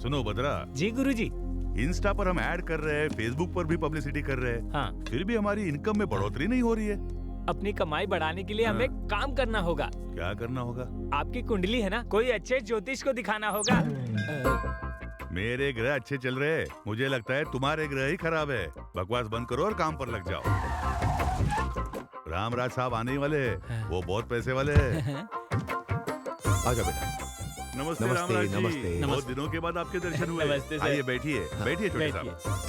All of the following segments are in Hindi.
सुनो बद्रा जी गुरुजी। इंस्टा पर हम ऐड कर रहे हैं, फेसबुक पर भी पब्लिसिटी कर रहे हैं, हाँ। फिर भी हमारी इनकम में बढ़ोतरी नहीं हो रही है। अपनी कमाई बढ़ाने के लिए हाँ। हमें काम करना होगा। क्या करना होगा? आपकी कुंडली है ना, कोई अच्छे ज्योतिष को दिखाना होगा। मेरे ग्रह अच्छे चल रहे हैं, मुझे लगता है तुम्हारे ग्रह ही खराब है। बकवास बंद करो और काम पर लग जाओ। रामराज साहब आने ही वाले हैं, वो बहुत पैसे वाले हैं। आजा बेटा। नमस्ते नमस्ते, रामराज जी। नमस्ते। बहुत दिनों के बाद आपके दर्शन हुए। नमस्ते सर। आइए बैठिए, बैठिए छोटे बैठिए। साहब।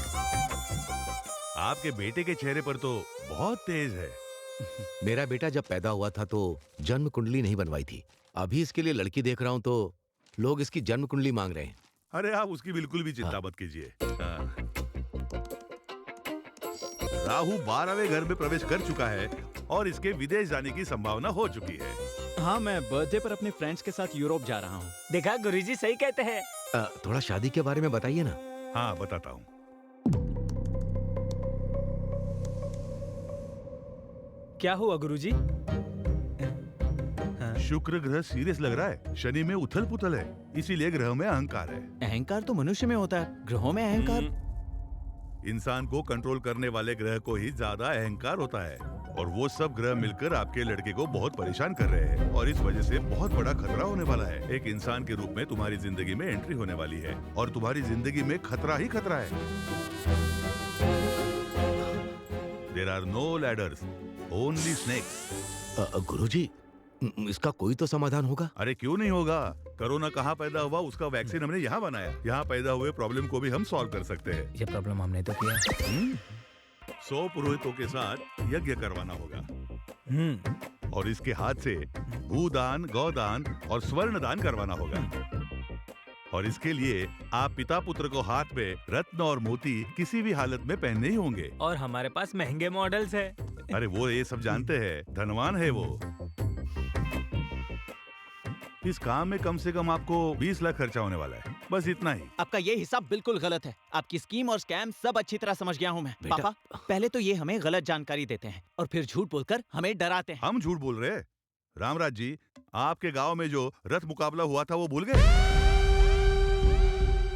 आपके बेटे के चेहरे पर तो बहुत तेज है। मेरा बेटा जब पैदा हुआ था तो जन्म कुंडली नहीं बनवाई थी। अभी इसके लिए लड़की देख रहा हूँ तो लोग इसकी जन्म कुंडली मांग रहे हैं। अरे आप उसकी बिल्कुल भी चिंता मत कीजिए। हाँ। राहु 12वें घर में प्रवेश कर चुका है और इसके विदेश जाने की संभावना हो चुकी है। हाँ, मैं बर्थडे पर अपने फ्रेंड्स के साथ यूरोप जा रहा हूँ। देखा गुरुजी सही कहते हैं। थोड़ा शादी के बारे में बताइए ना। हाँ बताता हूँ। क्या हुआ गुरुजी? शुक्र ग्रह सीरियस लग रहा है, शनि में उथल पुथल है, इसीलिए ग्रह में अहंकार है। अहंकार तो मनुष्य में होता है, ग्रहों में अहंकार। इंसान को कंट्रोल करने वाले ग्रह को ही ज्यादा अहंकार होता है और वो सब ग्रह मिलकर आपके लड़के को बहुत परेशान कर रहे हैं और इस वजह से बहुत बड़ा खतरा होने वाला है। एक इंसान के रूप में तुम्हारी जिंदगी में एंट्री होने वाली है और तुम्हारी जिंदगी में खतरा ही खतरा है। There are no ladders, only snakes. Guruji, इसका कोई तो समाधान होगा? अरे क्यों नहीं होगा? कोरोना कहाँ पैदा हुआ, उसका वैक्सीन हमने यहाँ बनाया। यहाँ पैदा हुए प्रॉब्लम को भी हम सॉल्व कर सकते हैं। ये प्रॉब्लम हमने तो किया। 100 पुरोहितों के साथ यज्ञ करवाना होगा और इसके हाथ से भूदान, गौदान और स्वर्ण दान करवाना होगा। और इसके लिए आप पिता पुत्र को हाथ में रत्न और मोती किसी भी हालत में पहनने ही होंगे। और हमारे पास महंगे मॉडल्स है। अरे वो ये सब जानते हैं, धनवान है वो। इस काम में कम से कम आपको 20 लाख खर्चा होने वाला है, बस इतना ही। आपका ये हिसाब बिल्कुल गलत है। आपकी स्कीम और स्कैम सब अच्छी तरह समझ गया हूँ मैं। बेटा। पापा, पहले तो ये हमें गलत जानकारी देते हैं और फिर झूठ बोलकर हमें डराते हैं। हम झूठ बोल रहे हैं? रामराज जी, आपके गांव में जो रथ मुकाबला हुआ था वो भूल गए?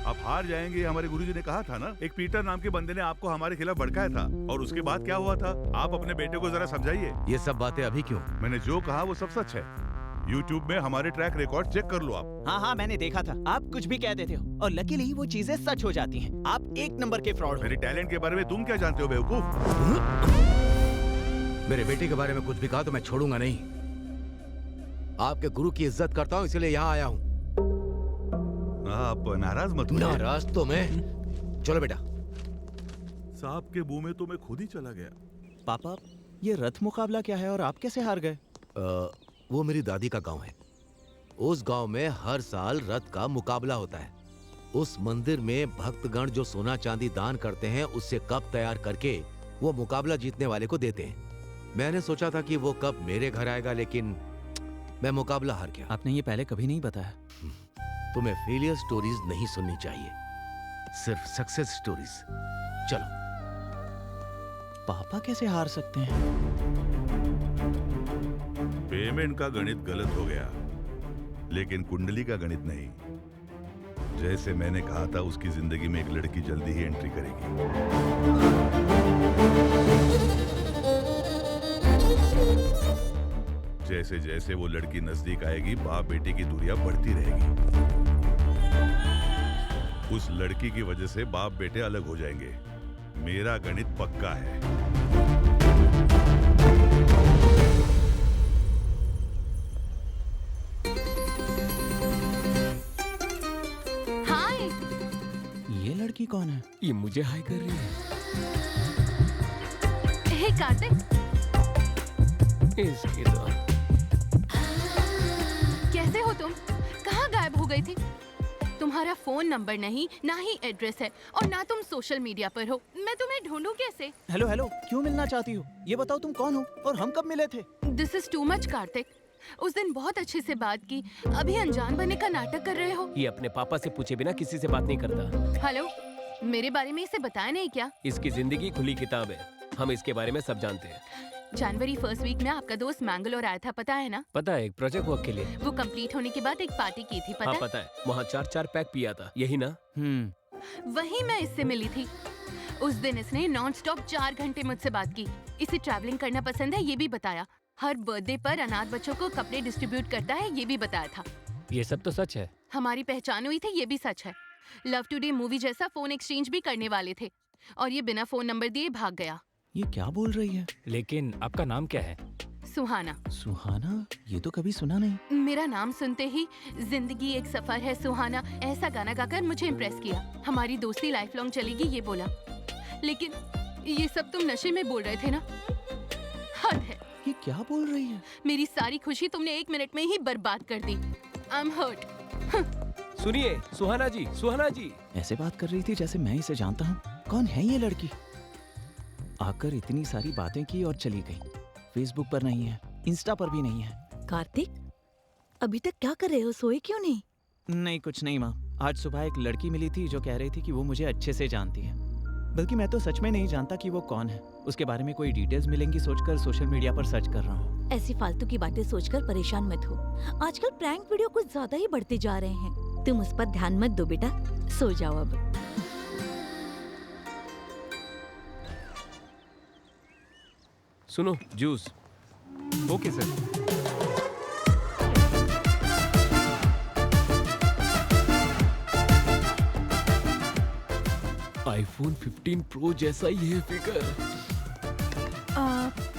आप हार जाएंगे, हमारे गुरुजी ने कहा था ना। एक पीटर नाम के बंदे ने आपको हमारे खिलाफ भड़काया था और उसके बाद क्या हुआ था? आप अपने बेटे को जरा समझाइए। ये सब बातें अभी क्यों? मैंने जो कहा वो सब सच है। YouTube में हमारे ट्रैक रिकॉर्ड चेक कर लो आप। हाँ, मैंने देखा था। आप कुछ भी कह देते हो और लकीली वो चीजें सच हो जाती हैं। आप एक नंबर के फ्रॉड हो। मेरे टैलेंट के बारे में तुम क्या जानते हो बेवकूफ? मेरे बेटे के बारे में कुछ भी कहा तो मैं छोड़ूंगा नहीं। आपके गुरु की इज्जत करता हूँ, इसलिए यहाँ आया हूँ। आप नाराज मत होइए। नाराज तो मैं। चलो बेटा। सांप के मुंह में तो मैं खुद ही चला गया। पापा, ये रथ मुकाबला क्या है और आप कैसे हार गए? वो मेरी दादी का गांव है। उस गांव में हर साल रथ का मुकाबला होता है। उस मंदिर में भक्तगण जो सोना चांदी दान करते हैं, उससे कप तैयार करके वो मुकाबला जीतने वाले को देते हैं। मैंने सोचा था कि वो कप मेरे घर आएगा, लेकिन मैं मुकाबला हार गया। आपने ये पहले कभी नहीं बताया। तुम्हें फेलियर स्टोरीज नहीं सुननी चाहिए, सिर्फ सक्सेस स्टोरीज। चलो। पापा कैसे हार सकते हैं? पेमेंट का गणित गलत हो गया, लेकिन कुंडली का गणित नहीं। जैसे मैंने कहा था, उसकी जिंदगी में एक लड़की जल्दी ही एंट्री करेगी। जैसे जैसे वो लड़की नजदीक आएगी, बाप बेटे की दूरियां बढ़ती रहेगी। उस लड़की की वजह से बाप बेटे अलग हो जाएंगे। मेरा गणित पक्का है। हाय, ये लड़की कौन है? ये मुझे हाय कर रही है। हे कार्तिक, इसकी तो कैसे हो तुम? कहाँ गायब हो गई थी? तुम्हारा फोन नंबर नहीं, ना ही एड्रेस है और ना तुम सोशल मीडिया पर हो। मैं तुम्हें ढूंढूं कैसे? हेलो, क्यों मिलना चाहती हो? ये बताओ तुम कौन हो और हम कब मिले थे? This is too much Kartik. उस दिन बहुत अच्छे से बात की, अभी अनजान बनने का नाटक कर रहे हो। ये अपने पापा से पूछे बिना किसी से बात नहीं करता। हेलो, मेरे बारे में इसे बताया नहीं क्या? इसकी जिंदगी खुली किताब है, हम इसके बारे में सब जानते हैं। जनवरी फर्स्ट वीक में आपका दोस्त मैंगलोर आया था, पता है ना? पता है, एक प्रोजेक्ट वर्क के लिए। वो कंप्लीट होने के बाद एक पार्टी की थी, पता हाँ है? पता है, वहाँ 4-4 पैक पिया था, यही ना? वहीं मैं इससे मिली थी। उस दिन इसने नॉन स्टॉप 4 घंटे मुझसे बात की। इसे ट्रैवलिंग करना पसंद है, ये भी बताया। हर बर्थडे पर अनाथ बच्चों को कपड़े डिस्ट्रीब्यूट करता है, ये भी बताया था। ये सब तो सच है। हमारी पहचान हुई थी, ये भी सच है। लव टुडे मूवी जैसा फोन एक्सचेंज भी करने वाले थे और ये बिना फोन नंबर दिए भाग गया। ये क्या बोल रही है? लेकिन आपका नाम क्या है? सुहाना। सुहाना? ये तो कभी सुना नहीं। मेरा नाम सुनते ही जिंदगी एक सफर है सुहाना ऐसा गाना गाकर मुझे इम्प्रेस किया। हमारी दोस्ती लाइफ लॉन्ग चलेगी, ये बोला। लेकिन ये सब तुम नशे में बोल रहे थे ना? हद है। ये क्या बोल रही है? मेरी सारी खुशी तुमने 1 मिनट में ही बर्बाद कर दी। I am hurt. सुनिए सुहाना जी। ऐसे बात कर रही थी जैसे मैं इसे जानता हूँ। कौन है ये लड़की? आकर इतनी सारी बातें की और चली गई। फेसबुक पर नहीं है, इंस्टा पर भी नहीं है। कार्तिक, अभी तक क्या कर रहे हो? सोए क्यों नहीं? नहीं कुछ नहीं माँ। आज सुबह एक लड़की मिली थी जो कह रही थी कि वो मुझे अच्छे से जानती है। बल्कि मैं तो सच में नहीं जानता कि वो कौन है। उसके बारे में कोई डिटेल्स मिलेंगी सोचकर सोशल मीडिया पर सर्च कर रहा हूँ। ऐसी फालतू की बातें सोचकर परेशान मत हो। आजकल प्रैंक वीडियो कुछ ज्यादा ही बढ़ते जा रहे हैं। तुम उस पर ध्यान मत दो बेटा, सो जाओ अब। सुनो, juice. Okay sir. IPhone 15 pro जैसा ही है figure.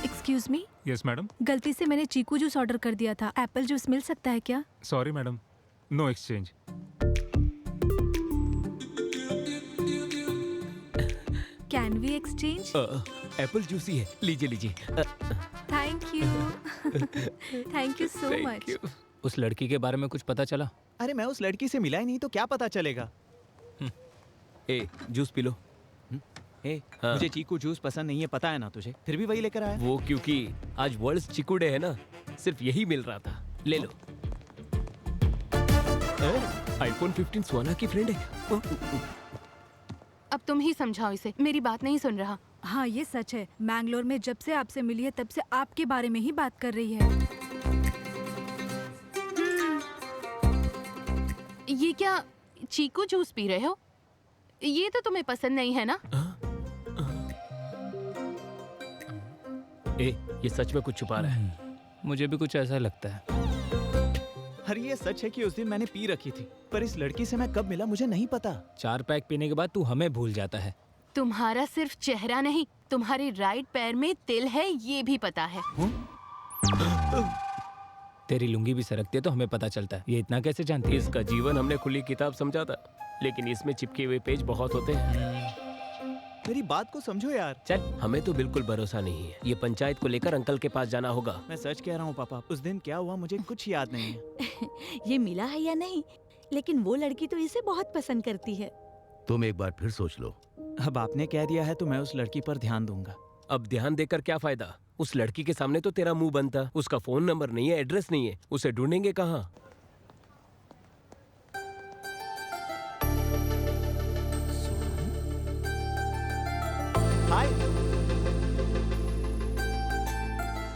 Excuse me, yes madam. गलती से मैंने चीकू जूस ऑर्डर कर दिया था। एप्पल जूस मिल सकता है क्या? Sorry madam, no exchange. Can we exchange? Apple juice ही है, लीजिए। Thank you. Thank you so much. उस लड़की के बारे में कुछ पता चला? अरे मैं उस लड़की से मिला ही नहीं तो क्या पता चलेगा। ए, जूस पी लो। हाँ। मुझे चीकू जूस पसंद नहीं है, पता है ना तुझे, फिर भी वही लेकर आया। वो क्योंकि आज वर्ल्ड चीकू डे है ना, सिर्फ यही मिल रहा था। ले लो। आईफोन 15 सुहाना की फ्रेंड है। अब तुम ही समझाओ इसे, मेरी बात नहीं सुन रहा। हाँ ये सच है, मैंगलोर में जब से आपसे मिली है तब से आपके बारे में ही बात कर रही है। ये क्या चीकू जूस पी रहे हो? ये तो तुम्हें पसंद नहीं है ना? ए, ये सच में कुछ छुपा रहा है। मुझे भी कुछ ऐसा लगता है। अरे ये सच है कि उस दिन मैंने पी रखी थी, पर इस लड़की से मैं कब मिला मुझे नहीं पता। 4 पैक पीने के बाद तू हमें भूल जाता है। तुम्हारा सिर्फ चेहरा नहीं, तुम्हारे राइट पैर में तिल है, ये भी पता है। तेरी लुंगी भी सरकती है तो हमें पता चलता है। ये इतना कैसे जानती है? इसका जीवन हमने खुली किताब समझा था, लेकिन इसमें चिपके हुए पेज बहुत होते हैं। मेरी बात को समझो यार। चल, हमें तो बिल्कुल भरोसा नहीं है। ये पंचायत को लेकर अंकल के पास जाना होगा। मैं सच कह रहा हूँ पापा, उस दिन क्या हुआ मुझे कुछ याद नहीं है। ये मिला है या नहीं, लेकिन वो लड़की तो इसे बहुत पसंद करती है। तुम एक बार फिर सोच लो। अब आपने कह दिया है तो मैं उस लड़की पर ध्यान दूंगा। अब ध्यान देकर क्या फायदा? उस लड़की के सामने तो तेरा मुंह बंद था। उसका फोन नंबर नहीं है, एड्रेस नहीं है, उसे ढूंढेंगे कहाँ? हाय,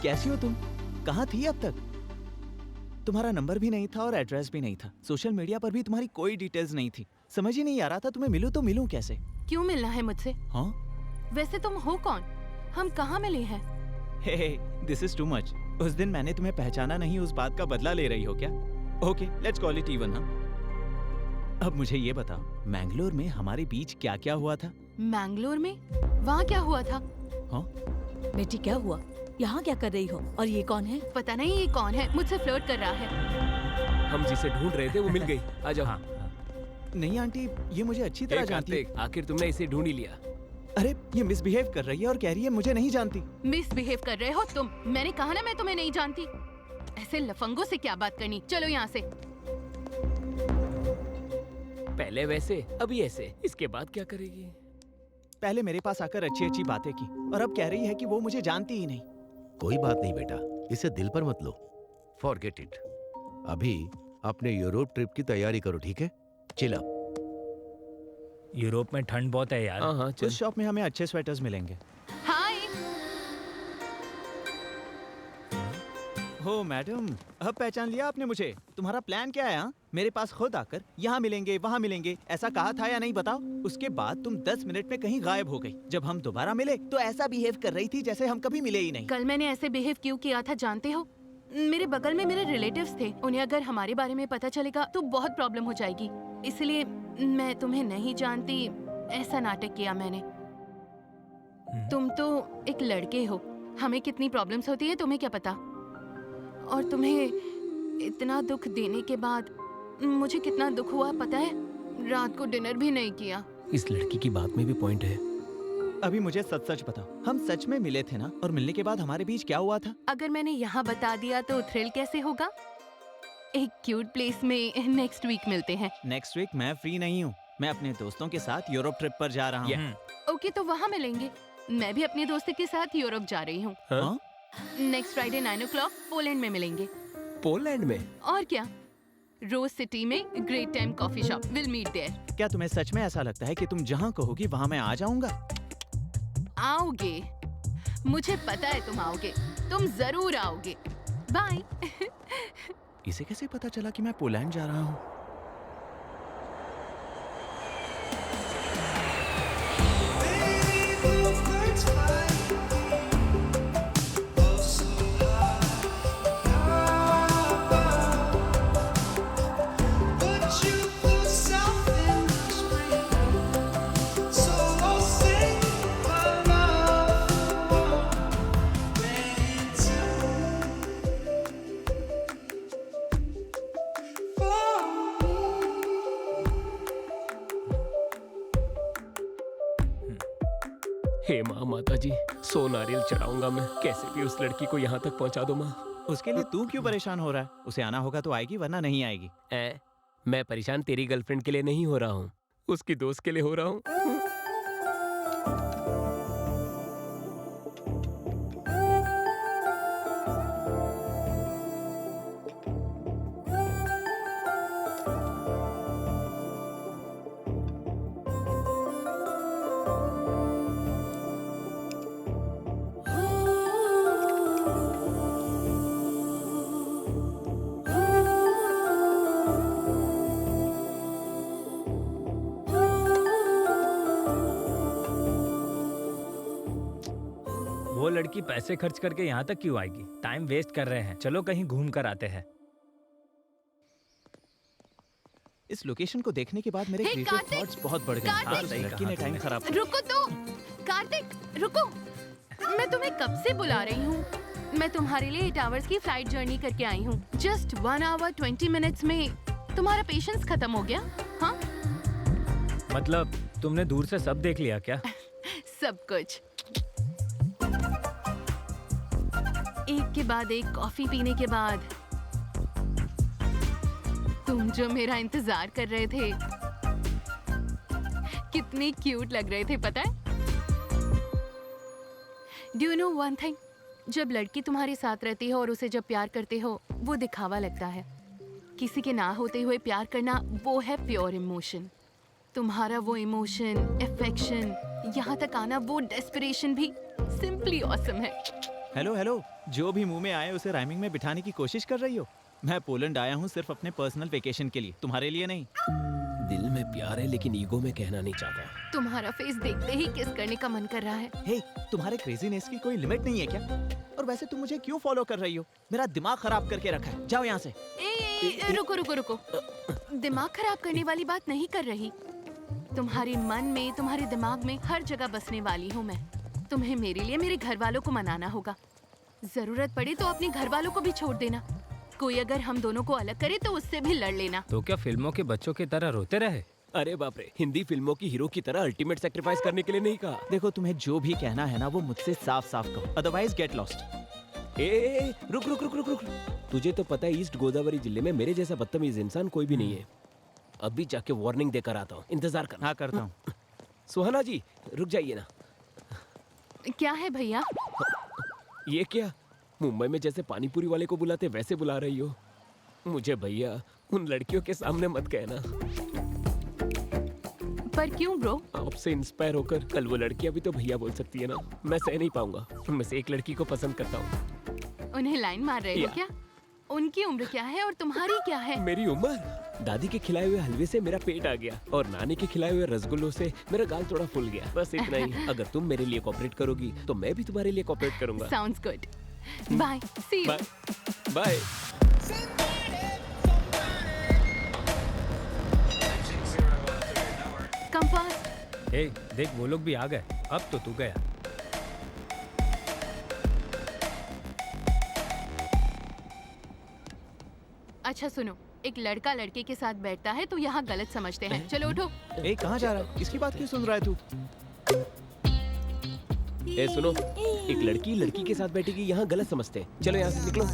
कैसी हो तुम? कहाँ थी अब तक? तुम्हारा नंबर भी नहीं था और एड्रेस भी नहीं था। सोशल मीडिया पर भी तुम्हारी कोई डिटेल्स नहीं थी। समझ ही नहीं आ रहा था तुम्हें मिलूं तो मिलूं कैसे। क्यों मिलना है मुझसे? हाँ? वैसे तुम हो कौन? हम कहाँ मिले हैं? हे, दिस इज टू मच। उस दिन मैंने तुम्हें पहचाना नहीं, उस बात का बदला ले रही हो क्या? Okay, let's call it even. अब मुझे ये बताओ, मैंगलोर में हमारे बीच क्या क्या हुआ था? मैंगलोर में? वहाँ क्या हुआ था? हाँ? बेटी क्या हुआ? यहाँ क्या कर रही हो? और ये कौन है? पता नहीं ये कौन है, मुझसे फ्लर्ट कर रहा है। हम जिसे ढूंढ रहे थे वो मिल गई। आ जाओ। हाँ। नहीं आंटी, ये मुझे अच्छी तरह जानती है। आखिर तुमने इसे ढूंढ ही लिया। अरे ये मिसबिहेव कर रही है और कह रही है मुझे नहीं जानती। मिसबिहेव कर रहे हो तुम? मैंने कहा ना मैं तुम्हें नहीं जानती। ऐसे लफंगों से क्या बात करनी, चलो यहाँ से। पहले वैसे, अभी ऐसे, इसके बाद क्या करेगी? पहले मेरे पास आकर अच्छी अच्छी बातें की और अब कह रही है कि वो मुझे जानती ही नहीं। कोई बात नहीं बेटा, इसे दिल पर मत लो। Forget it. अभी अपने यूरोप ट्रिप की तैयारी करो, ठीक है? Chill up. यूरोप में ठंड बहुत है यार। हाँ, चल। उस शॉप में हमें अच्छे स्वेटर्स मिलेंगे। हाय। हो मैडम, अब पहचान लिया आपने मुझे। तुम्हारा प्लान क्या है? हाँ, मेरे पास खुद आकर यहाँ मिलेंगे वहाँ मिलेंगे ऐसा कहा था या नहीं बताओ? उसके बाद तुम 10 मिनट में कहीं गायब हो गई। जब हम दोबारा मिले तो ऐसा बिहेव कर रही थी जैसे हम कभी मिले ही नहीं। कल मैंने ऐसे बिहेव क्यों किया था जानते हो? मेरे बगल में मेरे रिलेटिव्स थे, उन्हें अगर हमारे बारे में पता चलेगा तो बहुत प्रॉब्लम हो जाएगी, इसलिए मैं तुम्हें नहीं जानती ऐसा नाटक किया मैंने। तुम तो एक लड़के हो, हमें कितनी प्रॉब्लम्स होती है तुम्हें क्या पता? और तुम्हें इतना दुख देने के बाद मुझे कितना दुख हुआ पता है? रात को डिनर भी नहीं किया। इस लड़की की बात में भी पॉइंट है। अभी मुझे सच सच बताओ, हम सच में मिले थे ना? और मिलने के बाद हमारे बीच क्या हुआ था? अगर मैंने यहाँ बता दिया तो थ्रिल कैसे होगा? एक क्यूट प्लेस में नेक्स्ट वीक मिलते हैं। नेक्स्ट वीक मैं फ्री नहीं हूँ, मैं अपने दोस्तों के साथ यूरोप ट्रिप पर जा रहा हूँ। ओके, तो वहाँ मिलेंगे। मैं भी अपने दोस्त के साथ यूरोप जा रही हूँ। हाँ? नेक्स्ट फ्राइडे 9 o'clock पोलैंड में मिलेंगे। पोलैंड में? और क्या, रोज सिटी में great time coffee shop, will meet there. क्या तुम्हें सच में ऐसा लगता है कि तुम जहाँ कहोगी वहाँ मैं आ जाऊँगा? आओगे, मुझे पता है तुम आओगे, तुम जरूर आओगे। बाय। इसे कैसे पता चला कि मैं पोलैंड जा रहा हूँ? हे माँ, माता जी, 100 नारियल चढ़ाऊंगा मैं, कैसे भी उस लड़की को यहाँ तक पहुँचा दो माँ। उसके लिए तू क्यों परेशान हो रहा है? उसे आना होगा तो आएगी, वरना नहीं आएगी। मैं परेशान तेरी गर्लफ्रेंड के लिए नहीं हो रहा हूँ, उसकी दोस्त के लिए हो रहा हूँ। वो लड़की पैसे खर्च करके यहाँ तक क्यों आएगी? टाइम वेस्ट कर रहे हैं, चलो कहीं घूम कर आते हैं। इस लोकेशन को देखने के बाद मेरे हे, क्रिएटिव कार्तिक! थॉट्स बहुत बढ़ गए। कार्तिक! हाँ, उस लड़की ने टाइम खराब किया। रुको तो, कार्तिक रुको, मैं तुम्हें कब से बुला रही हूँ। मैं तुम्हारे लिए 8 hours की फ्लाइट जर्नी करके आई हूँ। जस्ट 1 hour 20 minutes में तुम्हारा पेशेंस खत्म हो गया? हाँ, मतलब तुमने दूर से सब देख लिया क्या? सब कुछ। एक के बाद एक कॉफी पीने के बाद तुम जो मेरा इंतजार कर रहे थे, कितने क्यूट लग रहे थे पता है? Do you know one thing, जब लड़की तुम्हारे साथ रहती है और उसे जब प्यार करते हो वो दिखावा लगता है। किसी के ना होते हुए प्यार करना वो है प्योर इमोशन। तुम्हारा वो इमोशन, अफेक्शन, यहाँ तक आना, वो डेस्परेशन भी सिंपली ऑसम है। हेलो हेलो, जो भी मुंह में आए उसे राइमिंग में बिठाने की कोशिश कर रही हो? मैं पोलैंड आया हूँ सिर्फ अपने पर्सनल वेकेशन के लिए, तुम्हारे लिए नहीं। दिल में प्यार है लेकिन ईगो में कहना नहीं चाहता। तुम्हारा फेस देखते ही किस करने का मन कर रहा है। हे, तुम्हारे क्रेजीनेस की कोई लिमिट नहीं है क्या? और वैसे तुम मुझे क्यों फॉलो कर रही हो? मेरा दिमाग खराब करके रखा है, जाओ यहाँ से। रुको रुको रुको, दिमाग खराब करने वाली बात नहीं कर रही। तुम्हारे मन में, तुम्हारे दिमाग में हर जगह बसने वाली हूँ मैं। तुम्हें मेरे लिए मेरे घर वालों को मनाना होगा। जरूरत पड़े तो अपने घर वालों को भी छोड़ देना। कोई अगर हम दोनों को अलग करे तो उससे भी लड़ लेना। तो क्या फिल्मों के बच्चों की तरह रोते रहे? अरे बाप रे, हिंदी फिल्मों की हीरो की तरह अल्टीमेट सैक्रिफाइस करने के लिए नहीं कहा। देखो, तुम्हें जो भी कहना है ना वो मुझसे साफ साफ कहो, अदरवाइज गेट लॉस्ट। ए, रुक रुक रुक रुक रुक। तुझे तो पता है ईस्ट गोदावरी जिले में मेरे जैसा बदतमीज इंसान कोई भी नहीं है। अभी जाके वार्निंग देकर आता हूँ, इंतजार करना। हाँ, करता हूँ। सुहाना जी रुक जाइए ना। क्या है भैया? ये क्या, मुंबई में जैसे पानीपुरी वाले को बुलाते वैसे बुला रही हो? मुझे भैया उन लड़कियों के सामने मत कहना। पर क्यों ब्रो? आपसे इंस्पायर होकर कल वो लड़कियां भी तो भैया बोल सकती है ना। मैं सह नहीं पाऊंगा, उनमें से एक लड़की को पसंद करता हूँ। उन्हें लाइन मार रहे हो क्या? उनकी उम्र क्या है और तुम्हारी क्या है? मेरी उम्र? दादी के खिलाए हुए हलवे से मेरा पेट आ गया और नानी के खिलाए हुए रसगुल्लों से मेरा गाल थोड़ा फूल गया, बस इतना ही। अगर तुम मेरे लिए कोऑपरेट करोगी तो मैं भी तुम्हारे लिए कोऑपरेट करूंगा। Sounds good. Bye. See you. Bye. Come fast. ए, देख वो लोग भी आ गए। अब तो तू गया। अच्छा सुनो, एक लड़का लड़के के साथ बैठता है तो यहाँ गलत समझते हैं। चलो उठो। ए कहाँ जा रहा है? इसकी बात क्यों सुन रहा है तू? ए सुनो, एक लड़की लड़की के साथ बैठेगी यहाँ गलत समझते हैं। चलो यहाँ से निकलो।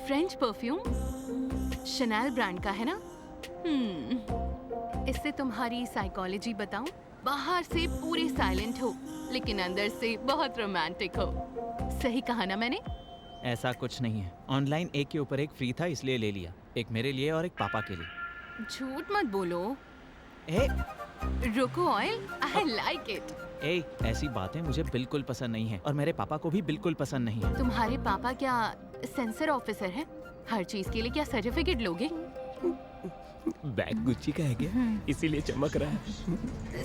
फ्रेंच परफ्यूम शनैल ब्रांड का है ना? इससे तुम्हारी साइकोलॉजी बताऊं? बाहर से पूरे साइलेंट हो लेकिन अंदर से बहुत रोमांटिक हो। सही कहा ना मैंने? ऐसा कुछ नहीं है। ऑनलाइन एक के ऊपर एक फ्री था इसलिए ले लिया। एक मेरे लिए और एक पापा के लिए। झूठ मत बोलो। ए रोको ऑयल, आई लाइक इट। ए ऐसी बातें मुझे बिल्कुल पसंद नहीं है और मेरे पापा को भी बिल्कुल पसंद नहीं है। तुम्हारे पापा क्या सेंसर ऑफिसर है? हर चीज के लिए क्या सर्टिफिकेट लोगे? बैग गुच्ची का है क्या? इसीलिए चमक रहा है।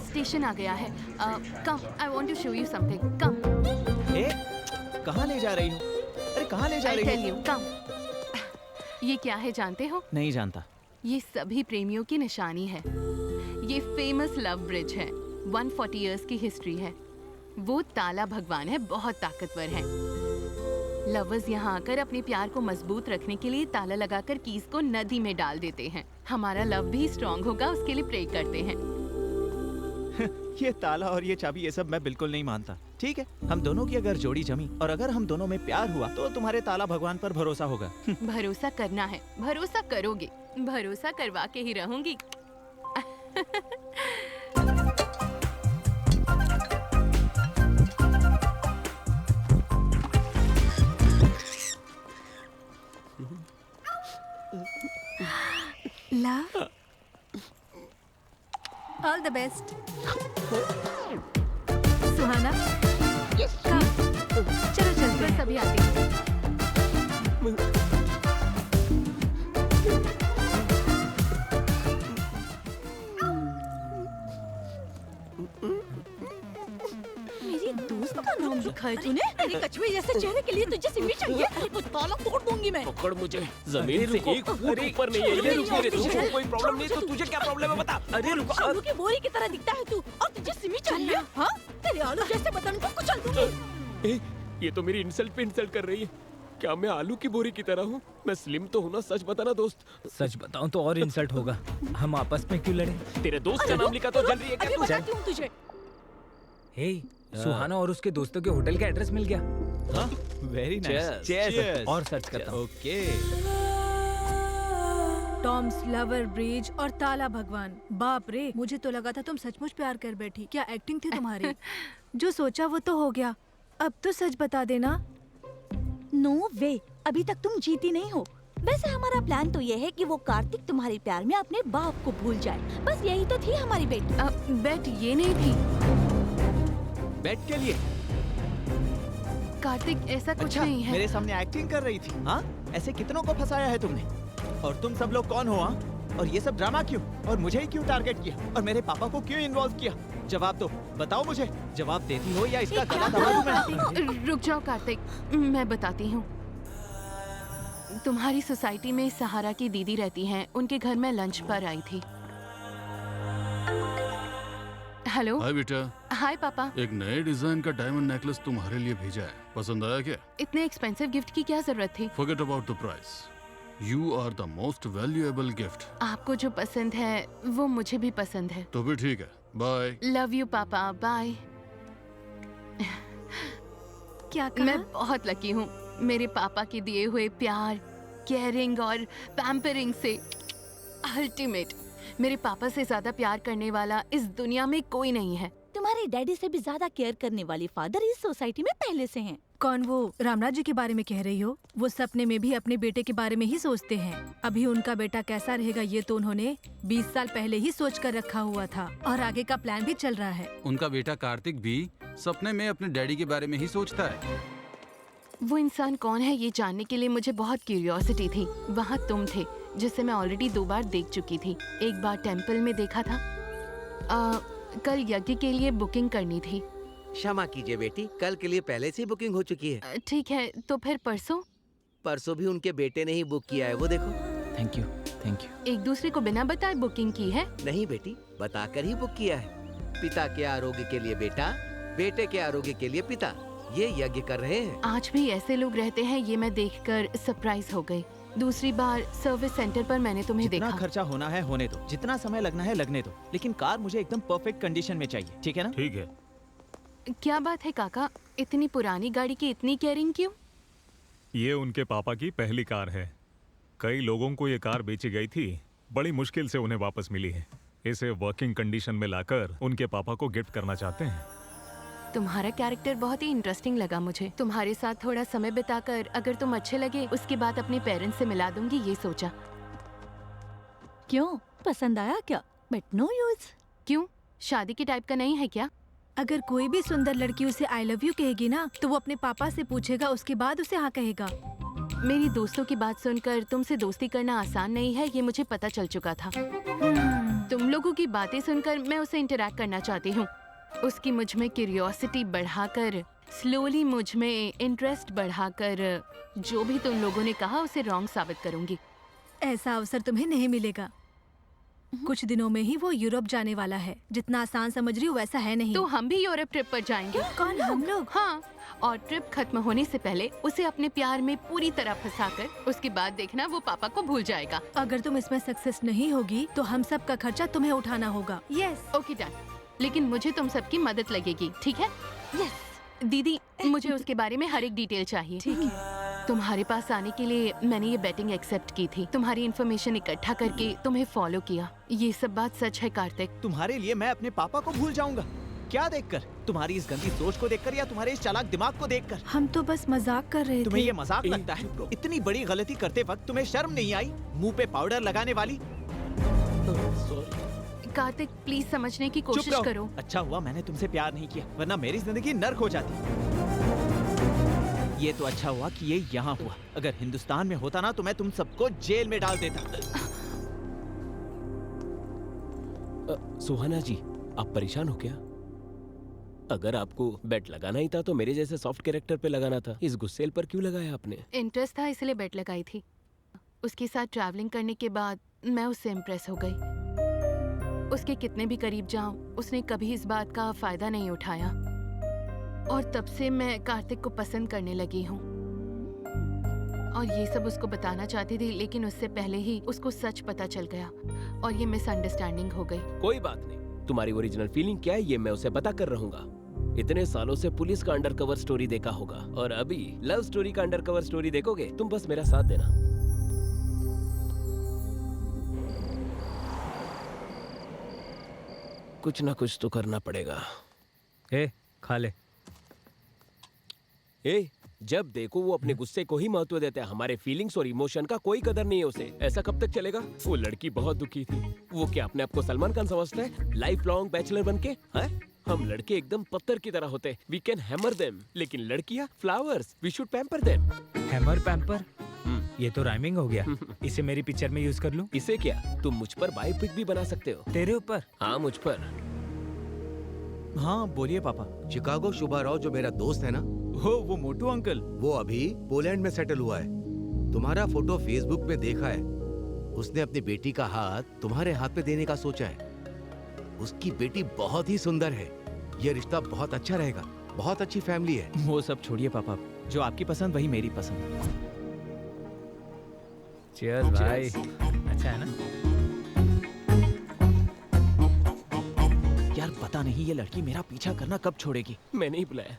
स्टेशन आ गया है। Come, I want to show you something. Come. ए कहाँ ले जा रही हो? अरे कहाँ ले जा I'll रही tell हो? you, कम। ये क्या है जानते हो? नहीं जानता। ये सभी प्रेमियों की निशानी है। ये फेमस लव ब्रिज है। 140 इयर्स की हिस्ट्री है। वो ताला भगवान है, बहुत ताकतवर है। लवर्स यहाँ आकर अपने प्यार को मजबूत रखने के लिए ताला लगाकर कीज को नदी में डाल देते हैं। हमारा लव भी स्ट्रॉन्ग होगा उसके लिए प्रे करते हैं। ये ताला और ये चाबी ये सब मैं बिल्कुल नहीं मानता। ठीक है, हम दोनों की अगर जोड़ी जमी और अगर हम दोनों में प्यार हुआ तो तुम्हारे ताला भगवान पर भरोसा होगा। भरोसा करना है, भरोसा करोगे, भरोसा करवा के ही रहूंगी। Love, all the best. Suhana, हाँ, चलो चलते बस हैं। अभी आती हूँ। मेरी दोस्त का नाम लिखा है तूने? तेरे कछुए जैसे चेहरे के लिए तुझे सिमी चाहिए? अरे वो ताला तोड़ दूंगी मैं। पकड़ मुझे, जमीन से एक फुट ऊपर नहीं है ये। रुको रे, तुझे कोई प्रॉब्लम नहीं तो तुझे क्या प्रॉब्लम है बता। अरे रुको। आलू की बोरी की तरह दिखता है तू और तुझे सिमी चाहिए? हाँ, तेरे आलू जैसे बदन को कुचल दूंगी। ये तो मेरी इंसल्ट पे इंसल्ट कर रही है। क्या मैं आलू की बोरी की तरह हूँ? मैं स्लिम तो हूँ ना, सच बताना दोस्त। सच बताऊं तो और इंसल्ट होगा। हम आपस में क्यों लड़े? तेरे दोस्त का नाम लिखा तो जल रही है क्या अभी तू? बताती हूँ तुझे। हे, सुहाना और उसके दोस्तों के होटल का एड्रेस मिल गया। हाँ, वेरी नाइस। Cheers। और सर्च करता हूँ। ओके। टॉम्स लवर ब्रिज और ताला भगवान। बाप रे, मुझे तो लगा था तुम सचमुच प्यार कर बैठी। क्या एक्टिंग थी तुम्हारी? जो सोचा वो तो हो गया। अब तो सच बता देना। नो वे, अभी तक तुम जीती नहीं हो। वैसे हमारा प्लान तो ये है कि वो कार्तिक तुम्हारे प्यार में अपने बाप को भूल जाए। बस यही तो थी हमारी बेट। बेट ये नहीं थी। बेट के लिए? कार्तिक ऐसा कुछ अच्छा, नहीं है। मेरे सामने एक्टिंग कर रही थी। हाँ, ऐसे कितनों को फंसाया है तुमने? और तुम सब लोग कौन हो? हाँ, और ये सब ड्रामा क्यों? और मुझे ही क्यों टारगेट किया? और मेरे पापा को क्यों इन्वॉल्व किया? जवाब दो, बताओ मुझे। जवाब देती हो या इसका गला दबा दूं मैं? रुक जाओ कार्तिक, मैं बताती हूँ। तुम्हारी सोसाइटी में सहारा की दीदी रहती हैं। उनके घर में लंच पर आई थी। हेलो। हाय बेटा। हाय पापा। एक नए डिजाइन का डायमंड नेकलेस तुम्हारे लिए भेजा है, पसंद आया क्या? इतने एक्सपेंसिव गिफ्ट की क्या जरूरत थी? Forget about the price, you are the most valuable gift. आपको जो पसंद है वो मुझे भी पसंद है। तो भी ठीक है, बाय। लव यू पापा, बाय। क्या कहा? मैं बहुत लकी हूँ। मेरे पापा के दिए हुए प्यार, केयरिंग और पैम्परिंग से अल्टीमेट। मेरे पापा से ज्यादा प्यार करने वाला इस दुनिया में कोई नहीं है। तुम्हारे डैडी से भी ज्यादा केयर करने वाली फादर इस सोसाइटी में पहले से हैं। कौन? वो रामराज जी के बारे में कह रही हो? वो सपने में भी अपने बेटे के बारे में ही सोचते हैं। अभी उनका बेटा कैसा रहेगा ये तो उन्होंने 20 साल पहले ही सोच कर रखा हुआ था और आगे का प्लान भी चल रहा है। उनका बेटा कार्तिक भी सपने में अपने डैडी के बारे में ही सोचता है। वो इंसान कौन है ये जानने के लिए मुझे बहुत क्यूरियोसिटी थी। वहाँ तुम थे जिसे मैं ऑलरेडी 2 बार देख चुकी थी। एक बार टेंपल में देखा था। कल यज्ञ के लिए बुकिंग करनी थी। क्षमा कीजिए बेटी, कल के लिए पहले से ही बुकिंग हो चुकी है। ठीक है, तो फिर परसों? परसों भी उनके बेटे ने ही बुक किया है, वो देखो। Thank you, thank you. एक दूसरे को बिना बताए बुकिंग की है? नहीं बेटी, बताकर ही बुक किया है। पिता के आरोग्य के लिए बेटा, बेटे के आरोग्य के लिए पिता, ये यज्ञ कर रहे हैं। आज भी ऐसे लोग रहते हैं, ये मैं देखकर सरप्राइज हो गई। दूसरी बार सर्विस सेंटर पर मैंने तुम्हें जितना देखा। खर्चा होना है होने दो, जितना समय लगना है लगने दो, लेकिन कार मुझे एकदम परफेक्ट कंडीशन में चाहिए, ठीक है ना? ठीक है। क्या बात है काका, इतनी पुरानी गाड़ी की इतनी केयरिंग क्यों? ये उनके पापा की पहली कार है। कई लोगों को ये कार बेची गई थी, बड़ी मुश्किल से उन्हें वापस मिली है। इसे वर्किंग कंडीशन में लाकर उनके पापा को गिफ्ट करना चाहते हैं। तुम्हारा कैरेक्टर बहुत ही इंटरेस्टिंग लगा मुझे। तुम्हारे साथ थोड़ा समय बिताकर अगर तुम अच्छे लगे उसके बाद अपने पेरेंट्स से मिला दूंगी, ये सोचा। क्यों, पसंद आया क्या? But no use. क्यों, शादी के टाइप का नहीं है क्या? अगर कोई भी सुंदर लड़की उसे आई लव यू कहेगी ना, तो वो अपने पापा से पूछेगा, उसके बाद उसे हाँ कहेगा। मेरी दोस्तों की बात सुनकर तुमसे दोस्ती करना आसान नहीं है, ये मुझे पता चल चुका था। तुम लोगों की बातें सुनकर मैं उसे इंटरैक्ट करना चाहती हूँ। उसकी मुझ में क्यूरियोसिटी बढ़ाकर, स्लोली मुझ में इंटरेस्ट बढ़ाकर, जो भी तुम लोगों ने कहा उसे रॉन्ग साबित करूंगी। ऐसा अवसर तुम्हें नहीं मिलेगा। कुछ दिनों में ही वो यूरोप जाने वाला है। जितना आसान समझ रही हो वैसा है नहीं। तो हम भी यूरोप ट्रिप पर जाएंगे। कौन, हम लोग? हाँ, और ट्रिप खत्म होने से पहले उसे अपने प्यार में पूरी तरह फंसाकर उसके बाद देखना वो पापा को भूल जाएगा। अगर तुम इसमें सक्सेस नहीं होगी तो हम सब का खर्चा तुम्हें उठाना होगा। यस। ओके डन, लेकिन मुझे तुम सबकी मदद लगेगी, ठीक है? यस। दीदी, मुझे उसके बारे में हर एक डिटेल चाहिए। ठीक है। तुम्हारे पास आने के लिए मैंने ये बेटिंग एक्सेप्ट की थी। तुम्हारी इन्फॉर्मेशन इकट्ठा करके तुम्हें फॉलो किया। ये सब बात सच है कार्तिक। तुम्हारे लिए मैं अपने पापा को भूल जाऊंगा? क्या देखकर? तुम्हारी इस गंदी सोच को देखकर या तुम्हारे इस चालाक दिमाग को देखकर? हम तो बस मजाक कर रहे थे। तुम्हें ये मजाक लगता है? इतनी बड़ी गलती करते वक्त तुम्हें शर्म नहीं आई? मुंह पे पाउडर लगाने वाली। कार्तिक, प्लीज समझने की चुप कोशिश रहो। करो। अच्छा हुआ मैंने तुमसे प्यार नहीं किया, वरना मेरी जिंदगी नर्क हो जाती। ये तो अच्छा हुआ कि ये यहाँ हुआ। अगर हिंदुस्तान में होता ना तो मैं तुम सबको जेल में डाल देता। सुहाना जी, आप परेशान हो क्या? अगर आपको बेट लगाना ही था तो मेरे जैसे सॉफ्ट कैरेक्टर पे लगाना था। इस गुस्सेल पर क्यों लगाया आपने? इंटरेस्ट था इसलिए बेट लगाई थी। उसके साथ ट्रैवलिंग करने के बाद मैं उससे इम्प्रेस हो गई। उसके कितने भी करीब जाऊं, उसने कभी इस बात का फायदा नहीं उठाया। और तब से मैं कार्तिक को पसंद करने लगी हूँ। और ये सब उसको बताना चाहती थी, लेकिन उससे पहले ही उसको सच पता चल गया और ये मिसअंडरस्टैंडिंग हो गई। कोई बात नहीं, तुम्हारी ओरिजिनल फीलिंग क्या है ये मैं उसे बता कर रहूंगा। इतने सालों से पुलिस का अंडरकवर स्टोरी देखा होगा और अभी लव स्टोरी का अंडरकवर स्टोरी देखोगे। तुम बस मेरा साथ देना। कुछ ना कुछ तो करना पड़ेगा। ए, खा ले। ए, जब देखो वो अपने गुस्से को ही महत्व देते हैं। हमारे फीलिंग्स और इमोशन का कोई कदर नहीं है उसे। ऐसा कब तक चलेगा? वो लड़की बहुत दुखी थी। वो क्या अपने आप को सलमान खान समझता है? लाइफ लॉन्ग बैचलर बनके हैं? हम लड़के एकदम पत्थर की तरह होते हैं। वी कैन हैमर देम, लेकिन लड़कियां flowers, we should pamper them. Hammer pamper, ये तो राइमिंग हो गया। इसे मेरी पिक्चर में यूज कर लूं? इसे क्या, तुम मुझ पर बायोपिक भी बना सकते हो। तेरे ऊपर? हाँ, मुझ पर। हाँ बोलिए पापा। शिकागो शुभा राव जो मेरा दोस्त है ना, वो मोटू अंकल, वो अभी पोलैंड में सेटल हुआ है। तुम्हारा फोटो फेसबुक पे देखा है। उसने अपनी बेटी का हाथ तुम्हारे हाथ पे देने का सोचा है। उसकी बेटी बहुत ही सुंदर है। ये रिश्ता बहुत अच्छा रहेगा। बहुत अच्छी फैमिली है। वो सब छोड़िए पापा, जो आपकी पसंद वही मेरी पसंद। चीयर्स भाई। अच्छा है ना? यार पता नहीं ये लड़की मेरा पीछा करना कब छोड़ेगी। मैंने ही बुलाया।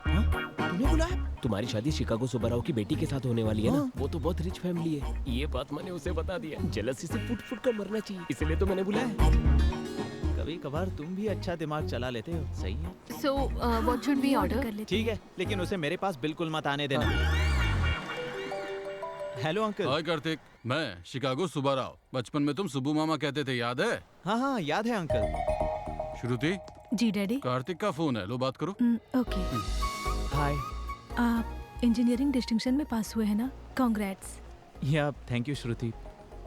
तूने बुलाया? तुम्हारी शादी शिकागो सुब्बाराव की बेटी के साथ होने वाली है ना? वो तो बहुत रिच फैमिली है। ये बात मैंने उसे बता दिया। जेलसी से फुट फुट कर मरना चाहिए, इसलिए तो मैंने बुलाया। कभी कभार तुम भी अच्छा दिमाग चला लेते हो। सही है। So, what should we order? ठीक है, लेकिन उसे मेरे पास बिल्कुल मत आने देना। Hello uncle. हाय कार्तिक, मैं शिकागो सुब्बाराव। बचपन में तुम सुब्बू मामा कहते थे, याद है? हाँ हाँ याद है अंकल। श्रुति, जी डैडी। कार्तिक का फोन है, लो बात करो। ओके। हाय। आप इंजीनियरिंग डिस्टिंक्शन में पास हुए हैं ना? कांग्रेट्स। या थैंक यू श्रुति।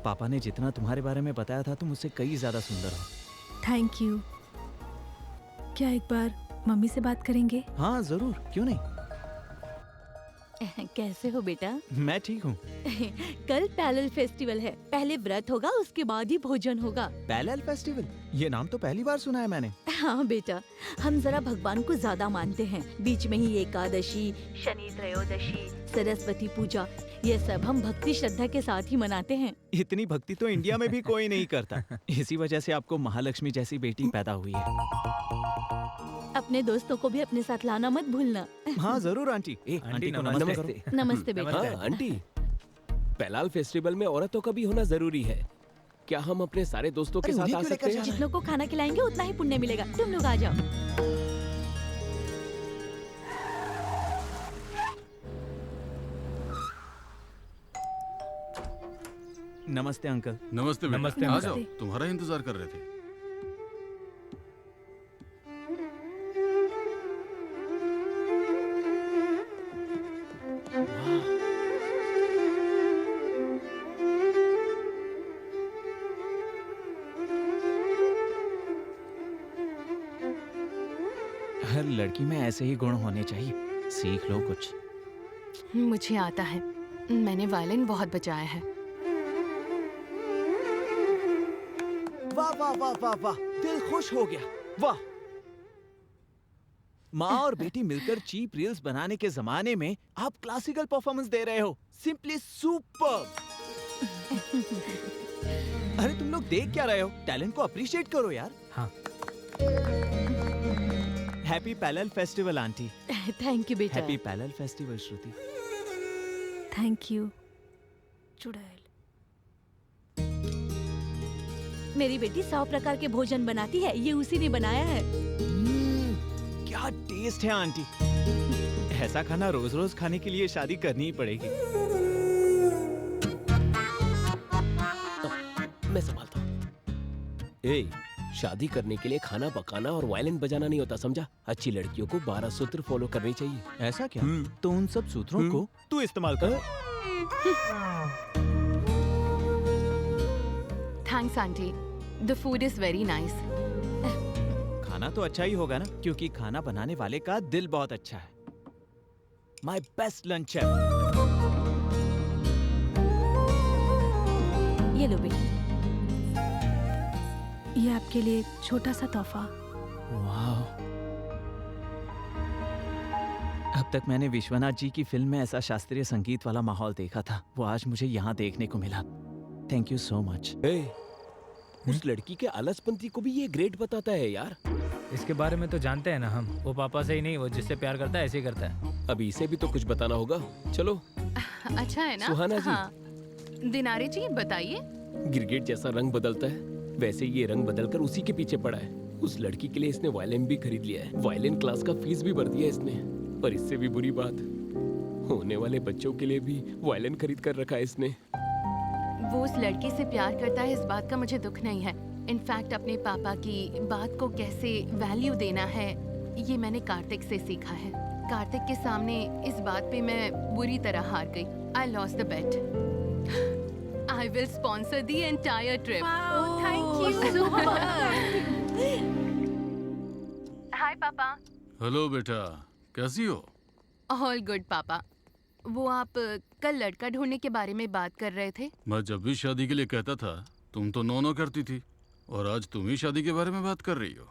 पापा ने जितना तुम्हारे बारे में बताया था तुम उससे कई ज्यादा सुंदर हो। Thank you. क्या एक बार मम्मी से बात करेंगे? हाँ जरूर, क्यों नहीं। कैसे हो बेटा? मैं ठीक हूँ। कल पैरेलल फेस्टिवल है। पहले व्रत होगा, उसके बाद ही भोजन होगा। Parallel festival? ये नाम तो पहली बार सुना है मैंने। हाँ बेटा, हम जरा भगवान को ज्यादा मानते हैं। बीच में ही एकादशी, शनि त्रयोदशी, सरस्वती पूजा, ये सब हम भक्ति श्रद्धा के साथ ही मनाते हैं। इतनी भक्ति तो इंडिया में भी कोई नहीं करता। इसी वजह से आपको महालक्ष्मी जैसी बेटी पैदा हुई है। अपने दोस्तों को भी अपने साथ लाना मत भूलना। हाँ जरूर आंटी। आंटी को नमस्ते करो। नमस्ते बेटा। हाँ आंटी, पैलाल फेस्टिवल में औरतों का भी होना जरूरी है। क्या हम अपने सारे दोस्तों के साथ आ सकते हैं? जितनों को खाना खिलाएंगे उतना ही पुण्य मिलेगा। तुम लोग आ जाओ। नमस्ते अंकल। नमस्ते बेटा, नमस्ते, आ नमस्ते। जाओ, तुम्हारा इंतजार कर रहे थे। हर लड़की में ऐसे ही गुण होने चाहिए। सीख लो कुछ। मुझे आता है, मैंने वायलिन बहुत बजाया है। वाह वाह वाह वाह वाह, दिल खुश हो गया। वाह। माँ और बेटी मिलकर चीप रील्स बनाने के जमाने में आप क्लासिकल परफॉर्मेंस दे रहे हो। Simply super. अरे तुम लोग देख क्या रहे हो? टैलेंट को अप्रिशिएट करो यार। हाँ। Happy parallel festival aunty. Thank you बेटा। Happy parallel festival Shruti. Thank you. चुड़ैल। मेरी बेटी 100 प्रकार के भोजन बनाती है। ये उसी ने बनाया है। क्या टेस्ट है आंटी। ऐसा खाना रोज रोज खाने के लिए शादी करनी ही पड़ेगी। मैं संभालता हूँ। ए, शादी करने के लिए खाना पकाना और वायलिन बजाना नहीं होता, समझा? अच्छी लड़कियों को 12 सूत्र फॉलो करनी चाहिए। ऐसा क्या? तो उन सब सूत्रों को तू इस्तेमाल कर। Thanks aunty, the food is very nice. खाना तो अच्छा ही होगा ना, क्योंकि खाना बनाने वाले का दिल बहुत अच्छा है। माय बेस्ट लंच है। ये लो बेटी। ये आपके लिए एक छोटा सा तोहफा। वाह। अब तक मैंने विश्वनाथ जी की फिल्म में ऐसा शास्त्रीय संगीत वाला माहौल देखा था, वो आज मुझे यहाँ देखने को मिला। Thank you so much. उस लड़की के आलसपंथी को भी ये ग्रेट बताता है यार। इसके बारे में तो जानते हैं ना हम। वो पापा से ही नहीं, वो जिससे प्यार करता है ऐसे ही करता है। अभी इसे भी तो कुछ बताना होगा। चलो। अच्छा है ना? सुहाना जी। हाँ। दिनारे जी बताइए। गिरगिट जैसा रंग बदलता है, वैसे ये रंग बदलकर उसी के पीछे पड़ा है। उस लड़की के लिए इसने वायलिन भी खरीद लिया है। वायलिन क्लास का फीस भी भर दिया इसने। पर इससे भी बुरी बात, होने वाले बच्चों के लिए भी वायलिन खरीद कर रखा है इसने। वो उस लड़की से प्यार करता है, इस बात का मुझे दुख नहीं है। इनफैक्ट अपने पापा की बात को कैसे वैल्यू देना है, ये मैंने कार्तिक से सीखा है। कार्तिक के सामने इस बात पे मैं बुरी तरह हार गई। I lost the bet. I will sponsor the entire trip. Wow, thank you so much. Hi पापा। हेलो बेटा, कैसी हो? All good पापा। वो आप कल लड़का ढूंढने के बारे में बात कर रहे थे। मैं जब भी शादी के लिए कहता था तुम तो नो करती थी, और आज तुम ही शादी के बारे में बात कर रही हो।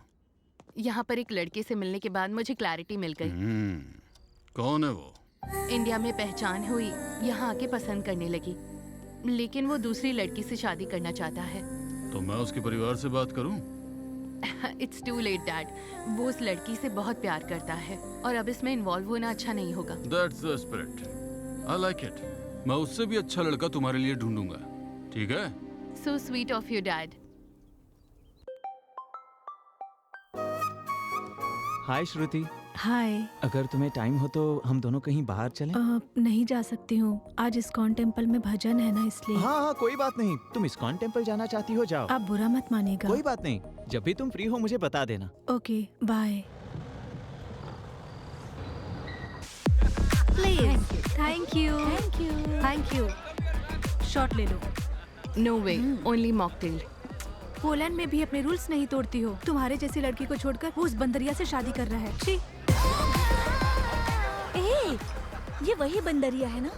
यहाँ पर एक लड़के से मिलने के बाद मुझे क्लैरिटी मिल गई। कौन है वो? इंडिया में पहचान हुई, यहाँ आके पसंद करने लगी, लेकिन वो दूसरी लड़की से शादी करना चाहता है। तो मैं उसके परिवार से बात करूं? It's too late dad. वो उस लड़की से बहुत प्यार करता है और अब इसमें इन्वॉल्व होना अच्छा नहीं होगा। That's the spirit. I like it. मैं उससे भी अच्छा लड़का तुम्हारे लिए ढूंढूंगा, ठीक है? So sweet of you, Dad. हाय श्रुति। हाय। अगर तुम्हें टाइम हो तो हम दोनों कहीं बाहर चलें? नहीं जा सकती हूँ, आज इस्कॉन टेम्पल में भजन है ना, इसलिए। हाँ, कोई बात नहीं। तुम इस्कॉन टेम्पल जाना चाहती हो, जाओ। आप बुरा मत मानेगा। कोई बात नहीं, जब भी तुम फ्री हो मुझे बता देना। Okay, bye. Please. Thank you. Thank you. Thank you. Shot ले लो। No way, only mocktail. Poland में भी अपने रूल्स नहीं तोड़ती हो। तुम्हारे जैसी लड़की को छोड़कर वो उस बंदरिया से शादी कर रहा है। छी। ए, ये वही बंदरिया है ना?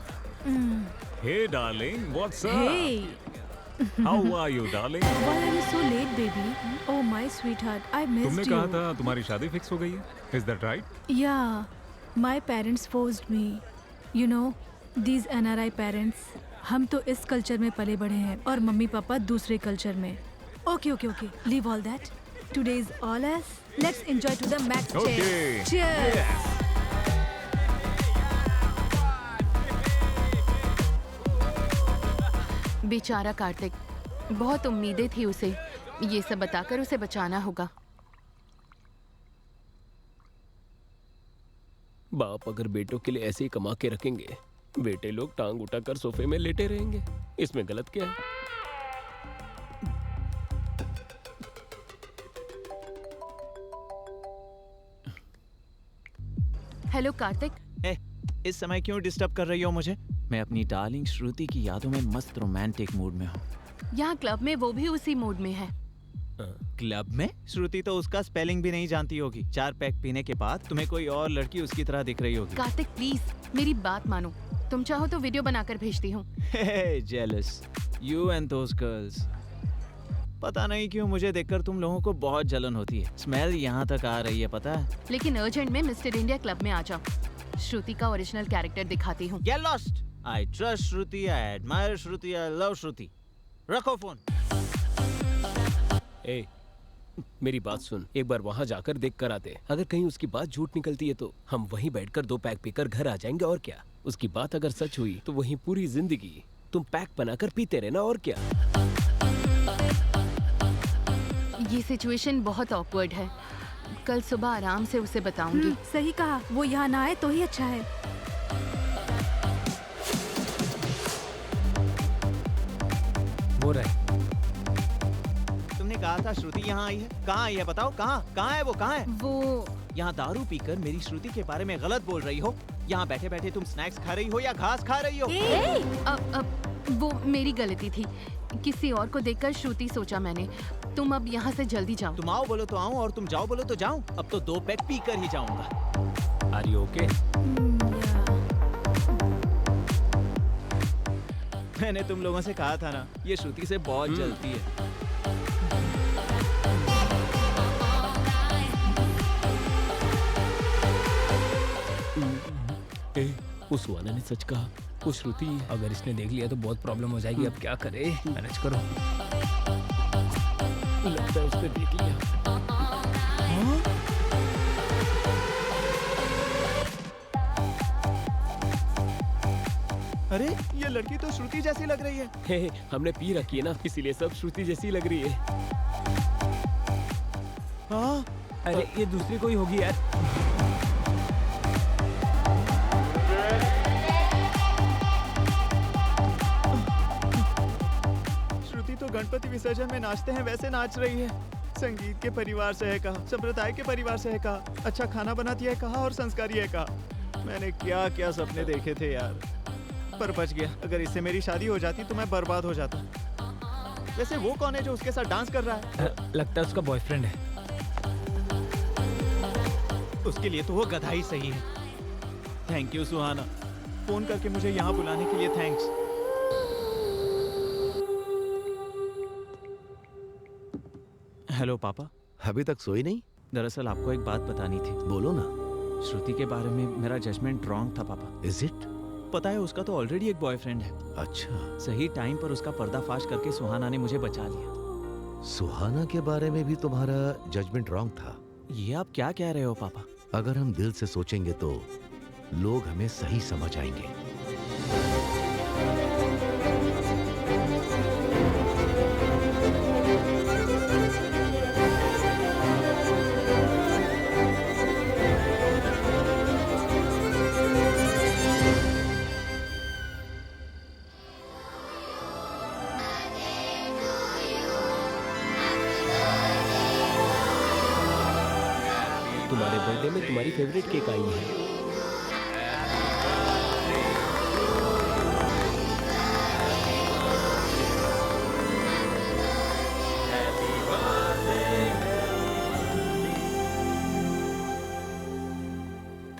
Hey darling, what's up? Hey. How are you darling? Why are you so late, baby? Oh my sweetheart, I missed तुमने you. कहा था तुम्हारी शादी फिक्स हो गई है? Is that right? Yeah, my parents forced me. You know, these NRI parents. हम तो इस कल्चर में पले बढ़े हैं और मम्मी पापा दूसरे कल्चर में। Okay, okay, okay. Leave all that. Today is all us. Let's enjoy to the max. Okay. Cheers. बेचारा कार्तिक, बहुत उम्मीदें थी उसे। ये सब बताकर उसे बचाना होगा। बाप अगर बेटों के लिए ऐसे ही कमा के रखेंगे, बेटे लोग टांग उठाकर सोफे में लेटे रहेंगे। इसमें गलत क्या है? हेलो कार्तिक। इस समय क्यों डिस्टर्ब कर रही हो मुझे? मैं अपनी डार्लिंग श्रुति की यादों में मस्त रोमांटिक मूड में हूँ। यहाँ क्लब में वो भी उसी मूड में है। क्लब में? श्रुति तो उसका स्पेलिंग भी नहीं जानती होगी। 4 पैक पीने के बाद तुम्हें कोई और लड़की उसकी तरह दिख रही होगी। कार्तिक प्लीज मेरी बात मानो। तुम चाहो तो वीडियो बनाकर भेजती हूँ। Jealous you and those girls. पता नहीं क्यों मुझे देखकर तुम लोगों को बहुत जलन होती है। स्मेल यहाँ तक आ रही है, पता है? लेकिन अर्जेंट में मिस्टर इंडिया क्लब में आ जाओ। श्रुति का ओरिजिनल कैरेक्टर दिखाती हूँ। Get lost. I trust Shruti, I admire Shruti, I love श्रुति। रखो फोन। ए, मेरी बात सुन, एक बार वहाँ जाकर देख कर आते। अगर कहीं उसकी बात झूठ निकलती है तो हम वहीं बैठकर 2 पैक पीकर घर आ जाएंगे, और क्या। उसकी बात अगर सच हुई तो वहीं पूरी जिंदगी तुम पैक बनाकर पीते रहना, और क्या। ये सिचुएशन बहुत ऑकवर्ड है। कल सुबह आराम से उसे बताऊंगी। सही कहा, वो यहाँ ना आए तो ही अच्छा है। वो रहे। तुमने कहा था श्रुति यहाँ आई है। कहाँ आई है बताओ? कहाँ है वो? कहाँ है वो? यहाँ दारू पीकर मेरी श्रुति के बारे में गलत बोल रही हो। यहाँ बैठे बैठे तुम स्नैक्स खा रही हो या घास खा रही हो? अब वो मेरी गलती थी। किसी और को देखकर श्रुति सोचा मैंने। तुम अब यहाँ से जल्दी जाओ। तुम आओ बोलो तो आऊँ और तुम जाओ बोलो तो जाऊँ। अब तो 2 पैक पी कर ही जाऊंगा। Are you okay? मैंने तुम लोगों से कहा था ना, ये श्रुति से बहुत जलती है। उस सुहाना ने सच कहा, वो श्रुति। अगर इसने देख लिया तो बहुत प्रॉब्लम हो जाएगी। अब क्या करे? मैनेज करो। लगता है उसने देख लिया। अरे ये लड़की तो श्रुति जैसी लग रही है। हे, हमने पी रखी है ना, इसीलिए सब श्रुति जैसी लग रही है। हाँ? अरे ये दूसरी कोई होगी यार। श्रुति तो गणपति विसर्जन में नाचते हैं वैसे नाच रही है। संगीत के परिवार से है कहा, संप्रदाय के परिवार से है कहा, अच्छा खाना बनाती है कहा और संस्कारी है कहा। मैंने क्या क्या सपने देखे थे यार, पर बच गया। अगर इससे मेरी शादी हो जाती तो मैं बर्बाद हो जाता। वैसे वो कौन है जो उसके साथ डांस कर रहा है? लगता है उसका बॉयफ्रेंड है। उसके लिए तो वो गधा ही सही है। थैंक यू सुहाना, फोन करके मुझे यहाँ बुलाने के लिए थैंक्स। हेलो पापा। अभी तक सोई नहीं? दरअसल आपको एक बात बतानी थी। बोलो ना। श्रुति के बारे में मेरा जजमेंट रॉन्ग था पापा। Is it? पता है उसका तो ऑलरेडी एक बॉयफ्रेंड है। अच्छा। सही टाइम पर उसका पर्दाफाश करके सुहाना ने मुझे बचा लिया। सुहाना के बारे में भी तुम्हारा जजमेंट रॉन्ग था? ये आप क्या कह रहे हो पापा? अगर हम दिल से सोचेंगे तो लोग हमें सही समझ आएंगे। तुम्हारे बर्थडे में तुम्हारी फेवरेट केक आई है।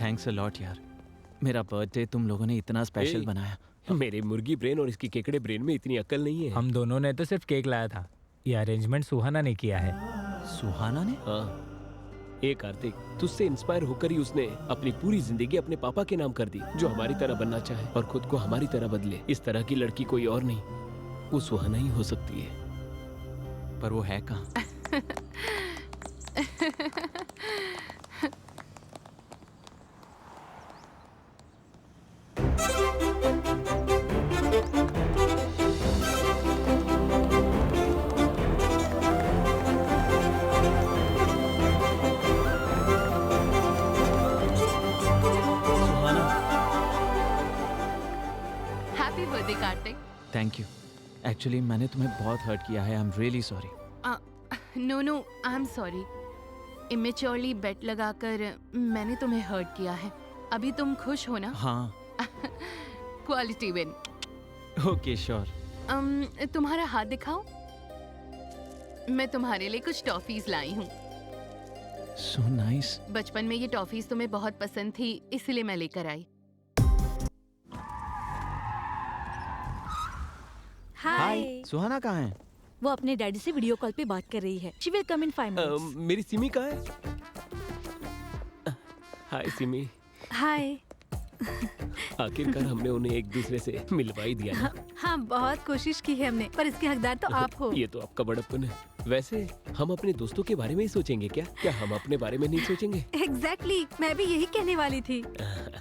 थैंक्स अ लॉट यार, मेरा बर्थडे तुम लोगों ने इतना स्पेशल बनाया। मेरे मुर्गी ब्रेन और इसकी केकड़े ब्रेन में इतनी अक्ल नहीं है। हम दोनों ने तो सिर्फ केक लाया था, ये अरेंजमेंट सुहाना ने किया है। सुहाना ने? हाँ। ए कार्तिक, तुझसे इंस्पायर होकर ही उसने अपनी पूरी जिंदगी अपने पापा के नाम कर दी, जो हमारी तरह बनना चाहे और खुद को हमारी तरह बदले। इस तरह की लड़की कोई और नहीं, वो सुहाना ही हो सकती है। पर वो है कहाँ? Happy birthday Kartik. Thank you. Actually मैंने तुम्हें बहुत हर्ट किया है। I am really sorry. No I am sorry. Immaturely bet लगाकर मैंने तुम्हें हर्ट किया है। अभी तुम खुश हो ना? हाँ। Quality win. Okay sure. तुम्हारा हाथ दिखाओ। मैं तुम्हारे लिए कुछ टॉफीज लाई हूँ। So nice. बचपन में ये टॉफीज तुम्हें बहुत पसंद थी, इसलिए मैं लेकर आई। हाय। सुहाना कहाँ है? वो अपने डैडी से वीडियो कॉल पे बात कर रही है। She will come in 5 minutes. मेरी सिमी कहाँ है? हाय सिमी। हाय। आखिरकार हमने उन्हें एक दूसरे से मिलवा ही दिया ना। हाँ, बहुत कोशिश की है हमने, पर इसके हकदार तो आप हो। ये तो आपका बड़प्पन है। वैसे हम अपने दोस्तों के बारे में ही सोचेंगे क्या? क्या हम अपने बारे में नहीं सोचेंगे? एग्जैक्टली, मैं भी यही कहने वाली थी।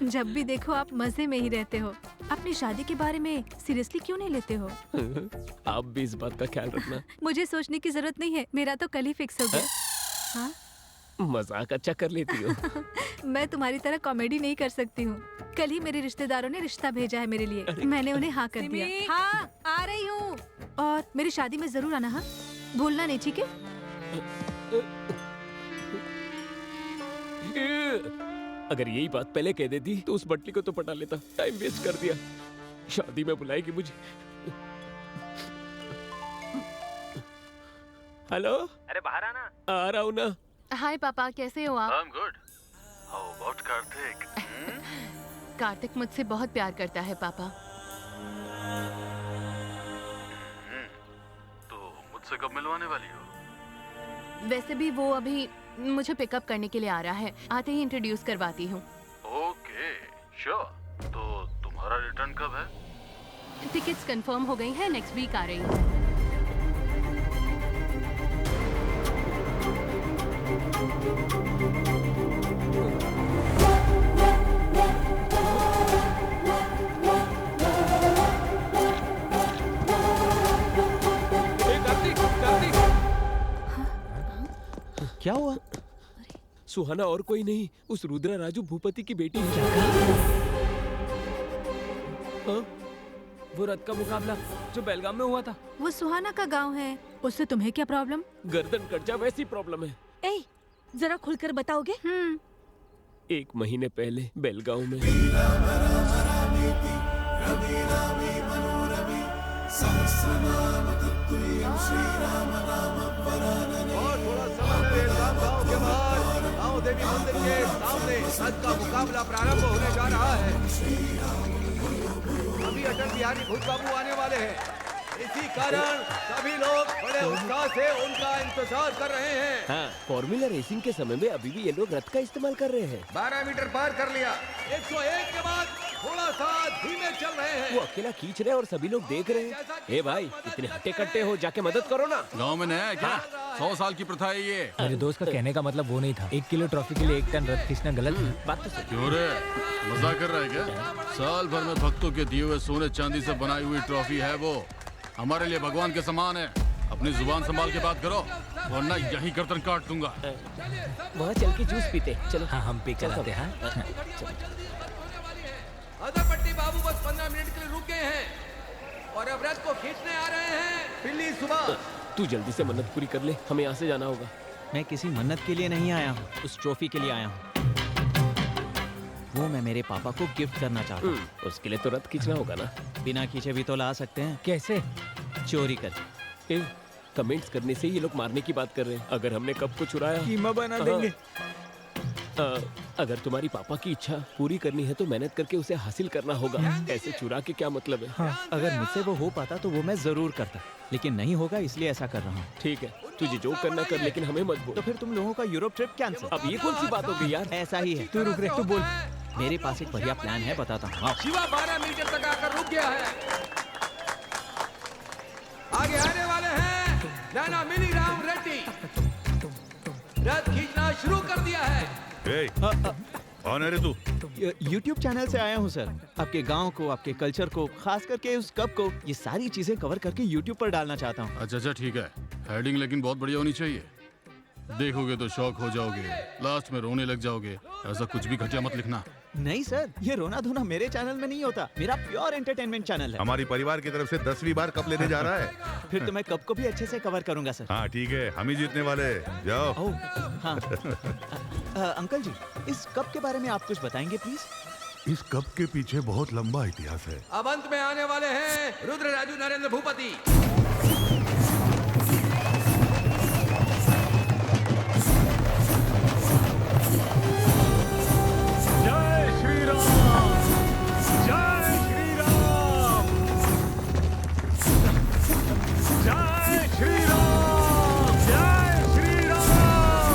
जब भी देखो आप मजे में ही रहते हो। अपनी शादी के बारे में सीरियसली क्यों नहीं लेते हो? आप भी इस बात का ख्याल रखना। मुझे सोचने की जरूरत नहीं है, मेरा तो कल ही फिक्स हो गया। हाँ? मजाक अच्छा कर लेती हो। मैं तुम्हारी तरह कॉमेडी नहीं कर सकती हूँ। कल ही मेरे रिश्तेदारों ने रिश्ता भेजा है मेरे लिए। मैंने उन्हें हाँ कर दिया। हाँ, आ रही हूँ। और मेरी शादी में जरूर आना, हाँ? भूलना नहीं, ठीक है? अगर यही बात पहले कह देती तो उस बटली को तो पटा लेता। टाइम वेस्ट कर दिया। शादी में बुलाएगी मुझे। हेलो। अरे बाहर आना। आ रहा हूँ ना। हाय पापा, कैसे हो आप? I'm good. How about Kartik? Kartik मुझसे बहुत प्यार करता है पापा। तो मुझसे कब मिलवाने वाली हो? वैसे भी वो अभी मुझे पिकअप करने के लिए आ रहा है। आते ही इंट्रोड्यूस करवाती हूँ। Okay, sure. तो तुम्हारा रिटर्न कब है? टिकट्स कंफर्म हो गई हैं, नेक्स्ट वीक आ रही है। क्या हुआ? सुहाना और कोई नहीं, उस रुद्रा राजू भूपति की बेटी है। हाँ? वो रथ का मुकाबला जो बेलगाम में हुआ था। वो सुहाना का गांव है, उससे तुम्हें क्या प्रॉब्लम? गर्दन कट जा वैसी प्रॉब्लम है। ए, जरा खुलकर बताओगे? 1 महीने पहले बेलगांव में। और थोड़ा समय बेलगाम गांव के बाहर गांव देवी मंदिर के सामने रथ का मुकाबला प्रारंभ होने जा रहा है। अभी अटल बिहारी भूत बाबू आने वाले हैं। इसी कारण सभी लोग बड़े उत्साह से उनका इंतजार कर रहे हैं। हाँ, फॉर्मूला रेसिंग के समय में अभी भी ये लोग रथ का इस्तेमाल कर रहे हैं। 12 मीटर पार कर लिया। 101 के बाद थोड़ा सा धीमे चल रहे हैं। वो अकेला खींच रहे हैं और सभी लोग देख रहे हैं। ए भाई, इतने हट्टे कट्टे हो, जाके मदद करो ना। गांव में नया है क्या? 100 साल की प्रथा है ये। मेरे दोस्त का कहने का मतलब वो नहीं था। 1 किलो ट्रॉफी के लिए 1 टन रथ खींचना गलत है। बात तो सही। क्यों रे, मजाक कर रहा है क्या? साल भर में भक्तों के दिए हुए सोने चांदी से बनाई हुई ट्रॉफी है वो। हमारे लिए भगवान के समान है। अपनी जुबान संभाल के बात करो, वरना यही गर्दन काट दूंगा। वहाँ चल के जूस पीते। चलो। हाँ, हम पे चलाते हैं। अदरपट्टी बाबू बस 15 मिनट के लिए रुक गए हैं और अब रथ को खींचने आ रहे हैं। बिल्ली सुबह। तू जल्दी से मन्नत पूरी कर ले, हमें यहाँ से जाना होगा। मैं किसी मन्नत के लिए नहीं आया हूँ, उस ट्रॉफी के लिए आया हूँ। वो मैं मेरे पापा को गिफ्ट करना चाहता हूँ। उसके लिए तो रथ खींचना होगा ना। बिना खींचे भी तो ला सकते हैं। कैसे? चोरी कर। कमेंट्स करने से ये लोग मारने की बात कर रहे हैं। अगर हमने कप को चुराया, कीमा बना देंगे। अगर तुम्हारी पापा की इच्छा पूरी करनी है तो मेहनत करके उसे हासिल करना होगा। ऐसे चुरा के क्या मतलब है? हाँ, अगर मुझसे वो हो पाता तो वो मैं जरूर करता, लेकिन नहीं होगा इसलिए ऐसा कर रहा हूँ। ठीक है, तुझे जो करना कर, लेकिन हमें मत बोल। तो फिर तुम लोगों का यूरोप ट्रिप कैंसिल। अब ये कौन सी बात हो गई यार? ऐसा ही है। तू रुक रे, तू बोल। मेरे पास एक बढ़िया प्लान है, बताता हूँ। शिवा 12 मीटर तक आकर रुक गया है। आगे आने वाले हैं नाना मिनी राम रेड्डी। रथ खींचना शुरू कर दिया है। कौन है रे तू? YouTube चैनल से आया हूँ सर। आपके गांव को, आपके कल्चर को, खास करके उस कप को, ये सारी चीजें कवर करके YouTube पर डालना चाहता हूँ। अच्छा ठीक है, हेडिंग लेकिन बहुत बढ़िया होनी चाहिए। देखोगे तो शौक हो जाओगे, लास्ट में रोने लग जाओगे। ऐसा कुछ भी घटिया मत लिखना। नहीं सर, ये रोना धोना मेरे चैनल में नहीं होता। मेरा प्योर एंटरटेनमेंट चैनल है। हमारी परिवार की तरफ से 10वीं बार कप लेने जा रहा है। फिर तो मैं कप को भी अच्छे से कवर करूंगा सर। हाँ ठीक है, हम ही जीतने वाले। जाओ। ओह, हाँ। अंकल जी, इस कप के बारे में आप कुछ बताएंगे प्लीज? इस कप के पीछे बहुत लंबा इतिहास है। अब अंत में आने वाले हैं रुद्र राजू नरेंद्र भूपति। जय श्री राम, जय श्री राम, जय श्री राम, जय श्री राम,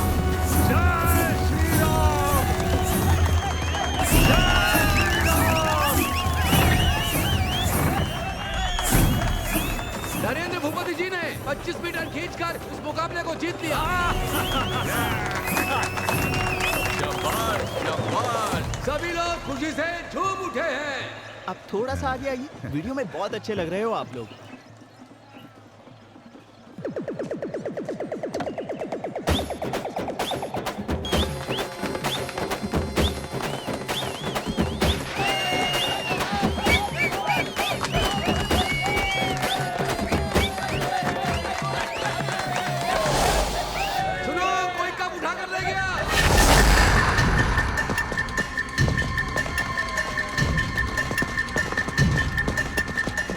जय श्री राम, नरेंद्र भूपति जी ने 25 मीटर खींचकर इस मुकाबले को जीत लिया। सभी लोग खुशी से झूम उठे हैं। आप थोड़ा सा आगे आइए, वीडियो में बहुत अच्छे लग रहे हो आप लोग। सुनो, कोई कप उठा कर ले गया।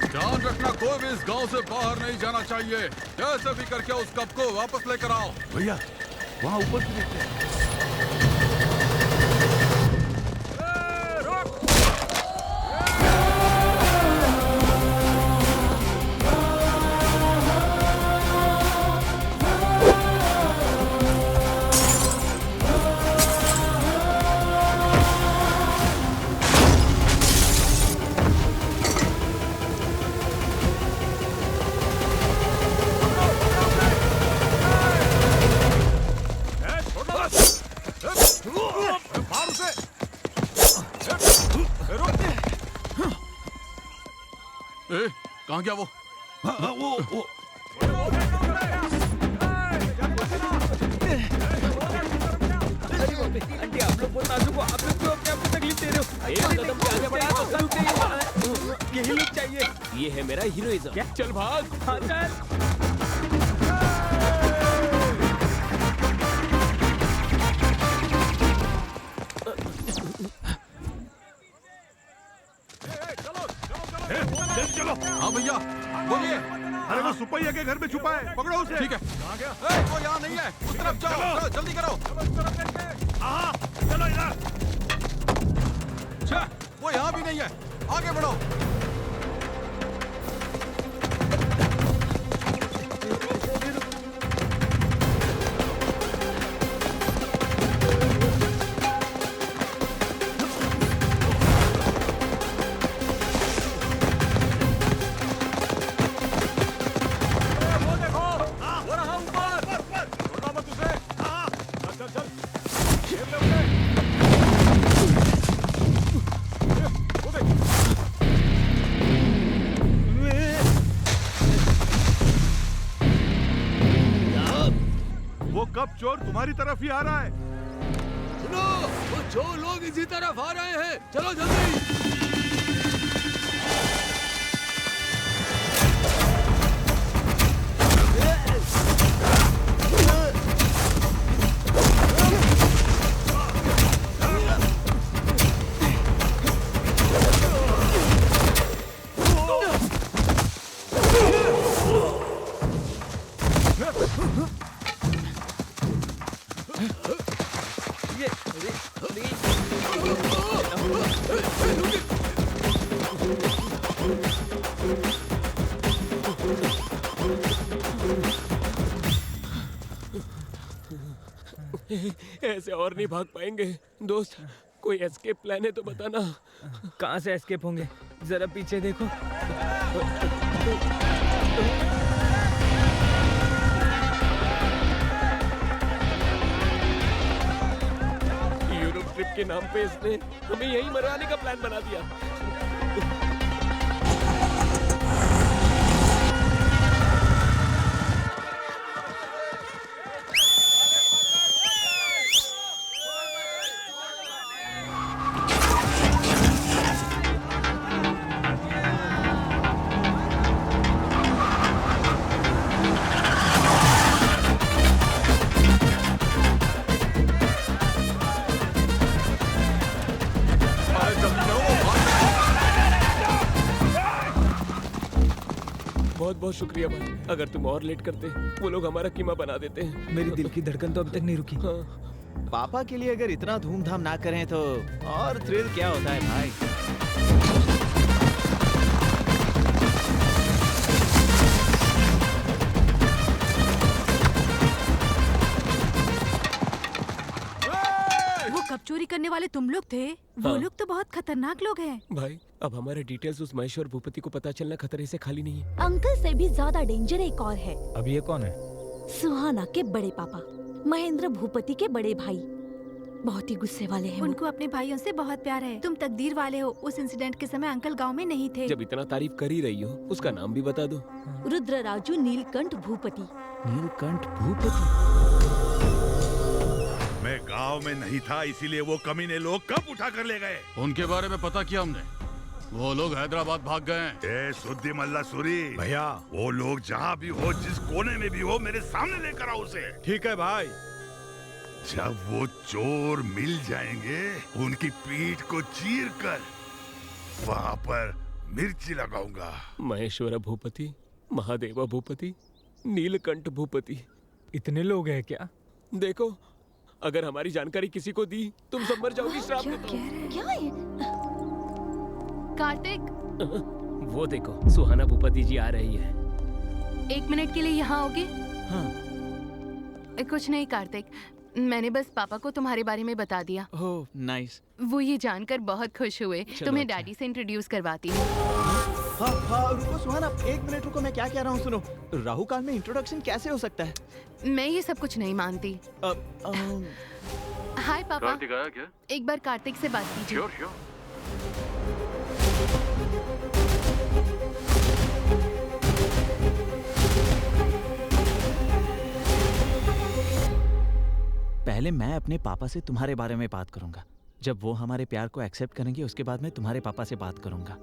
ध्यान रखना, कोई भी इस गांव से बाहर नहीं जाना चाहिए। कैसे भी करके उस कप को वापस लेकर आओ। भैया वहाँ ऊपर से देखते हैं। कहाँ गया वो? वो आंटी, आप लोग बहुत नाजुक हो। आप लोग क्यों अपने आप को तकलीफ दे रहे हो? एक कदम भी आगे बढ़ा तो सब चाहिए। यही लोग चाहिए। ये है मेरा हीरोइज्म। क्या? चल भाग। हाँ चल। चलो। हाँ भैया, बोलिए। अरे वो सुपैया के घर में छुपा है, पकड़ो उसे। ठीक है। वो यहाँ नहीं है, उस तरफ जाओ, जल्दी करो। चलो इधर। वो यहाँ भी नहीं है, आगे बढ़ो। वो कप चोर तुम्हारी तरफ ही आ रहा है। सुनो, वो जो लोग इसी तरफ आ रहे हैं, चलो जल्दी। ऐसे और नहीं भाग पाएंगे। दोस्त, कोई एस्केप प्लान है तो बताना। कहाँ से एस्केप होंगे? जरा पीछे देखो। यूरोप ट्रिप के नाम पे इसने हमें यहीं मरवाने का प्लान बना दिया। बहुत बहुत शुक्रिया भाई। अगर तुम और लेट करते वो लोग हमारा कीमा बना देते हैं। मेरी दिल की धड़कन तो अभी तक नहीं रुकी। हाँ। पापा के लिए अगर इतना धूमधाम ना करें तो और थ्रिल क्या होता है भाई। वो कब चोरी करने वाले तुम लोग थे? वो हाँ। लोग तो बहुत खतरनाक लोग हैं। भाई, अब हमारे डिटेल्स उस महेश और भूपति को पता चलना खतरे से खाली नहीं है। अंकल से भी ज्यादा डेंजर एक और है। अब ये कौन है? सुहाना के बड़े पापा, महेंद्र भूपति के बड़े भाई। बहुत ही गुस्से वाले हैं वो। उनको अपने भाइयों से बहुत प्यार है। तुम तकदीर वाले हो। उस इंसिडेंट के समय अंकल गांव में नहीं थे। जब इतना तारीफ कर ही रही हो, उसका नाम भी बता दो। रुद्रराजू नीलकंठ भूपति। नीलकंठ भूपति। मैं गांव में नहीं था, इसीलिए वो कमीने लोग कब उठा कर ले गए? उनके बारे में पता किया हमने। वो लोग हैदराबाद भाग गए हैं। ए सुद्दी मल्ला सूरी भैया, वो लोग जहाँ भी हो, जिस कोने में भी हो, मेरे सामने लेकर आओ उसे। ठीक है भाई। जब वो चोर मिल जाएंगे, उनकी पीठ को चीर कर वहाँ पर मिर्ची लगाऊंगा। महेश्वर भूपति, महादेवा भूपति, नीलकंठ भूपति, इतने लोग हैं क्या? देखो, अगर हमारी जानकारी किसी को दी, तुम सब मर जाओगी। श्राप देता हूँ। क्या है? कार्तिक, वो देखो, सुहाना भूपति जी आ रही है। 1 मिनट के लिए यहाँ आओगे? हाँ। कुछ नहीं कार्तिक, मैंने बस पापा को तुम्हारे बारे में बता दिया। ओह, नाइस। वो ये जानकर बहुत खुश हुए। तुम्हें अच्छा। डैडी से इंट्रोड्यूस करवाती हूँ। हाँ हाँ, रुको सुहाना, 1 मिनट रुको, मैं क्या कह रहा हूँ सुनो। राहु काल में इंट्रोडक्शन कैसे हो सकता है? मैं ये सब कुछ नहीं मानती। हाय पापा, क्या? एक बार कार्तिक से बात कीजिए। Sure sure. पहले मैं अपने पापा से तुम्हारे बारे में बात करूंगा। जब वो हमारे प्यार को एक्सेप्ट करेंगे, उसके बाद मैं तुम्हारे पापा से बात करूंगा।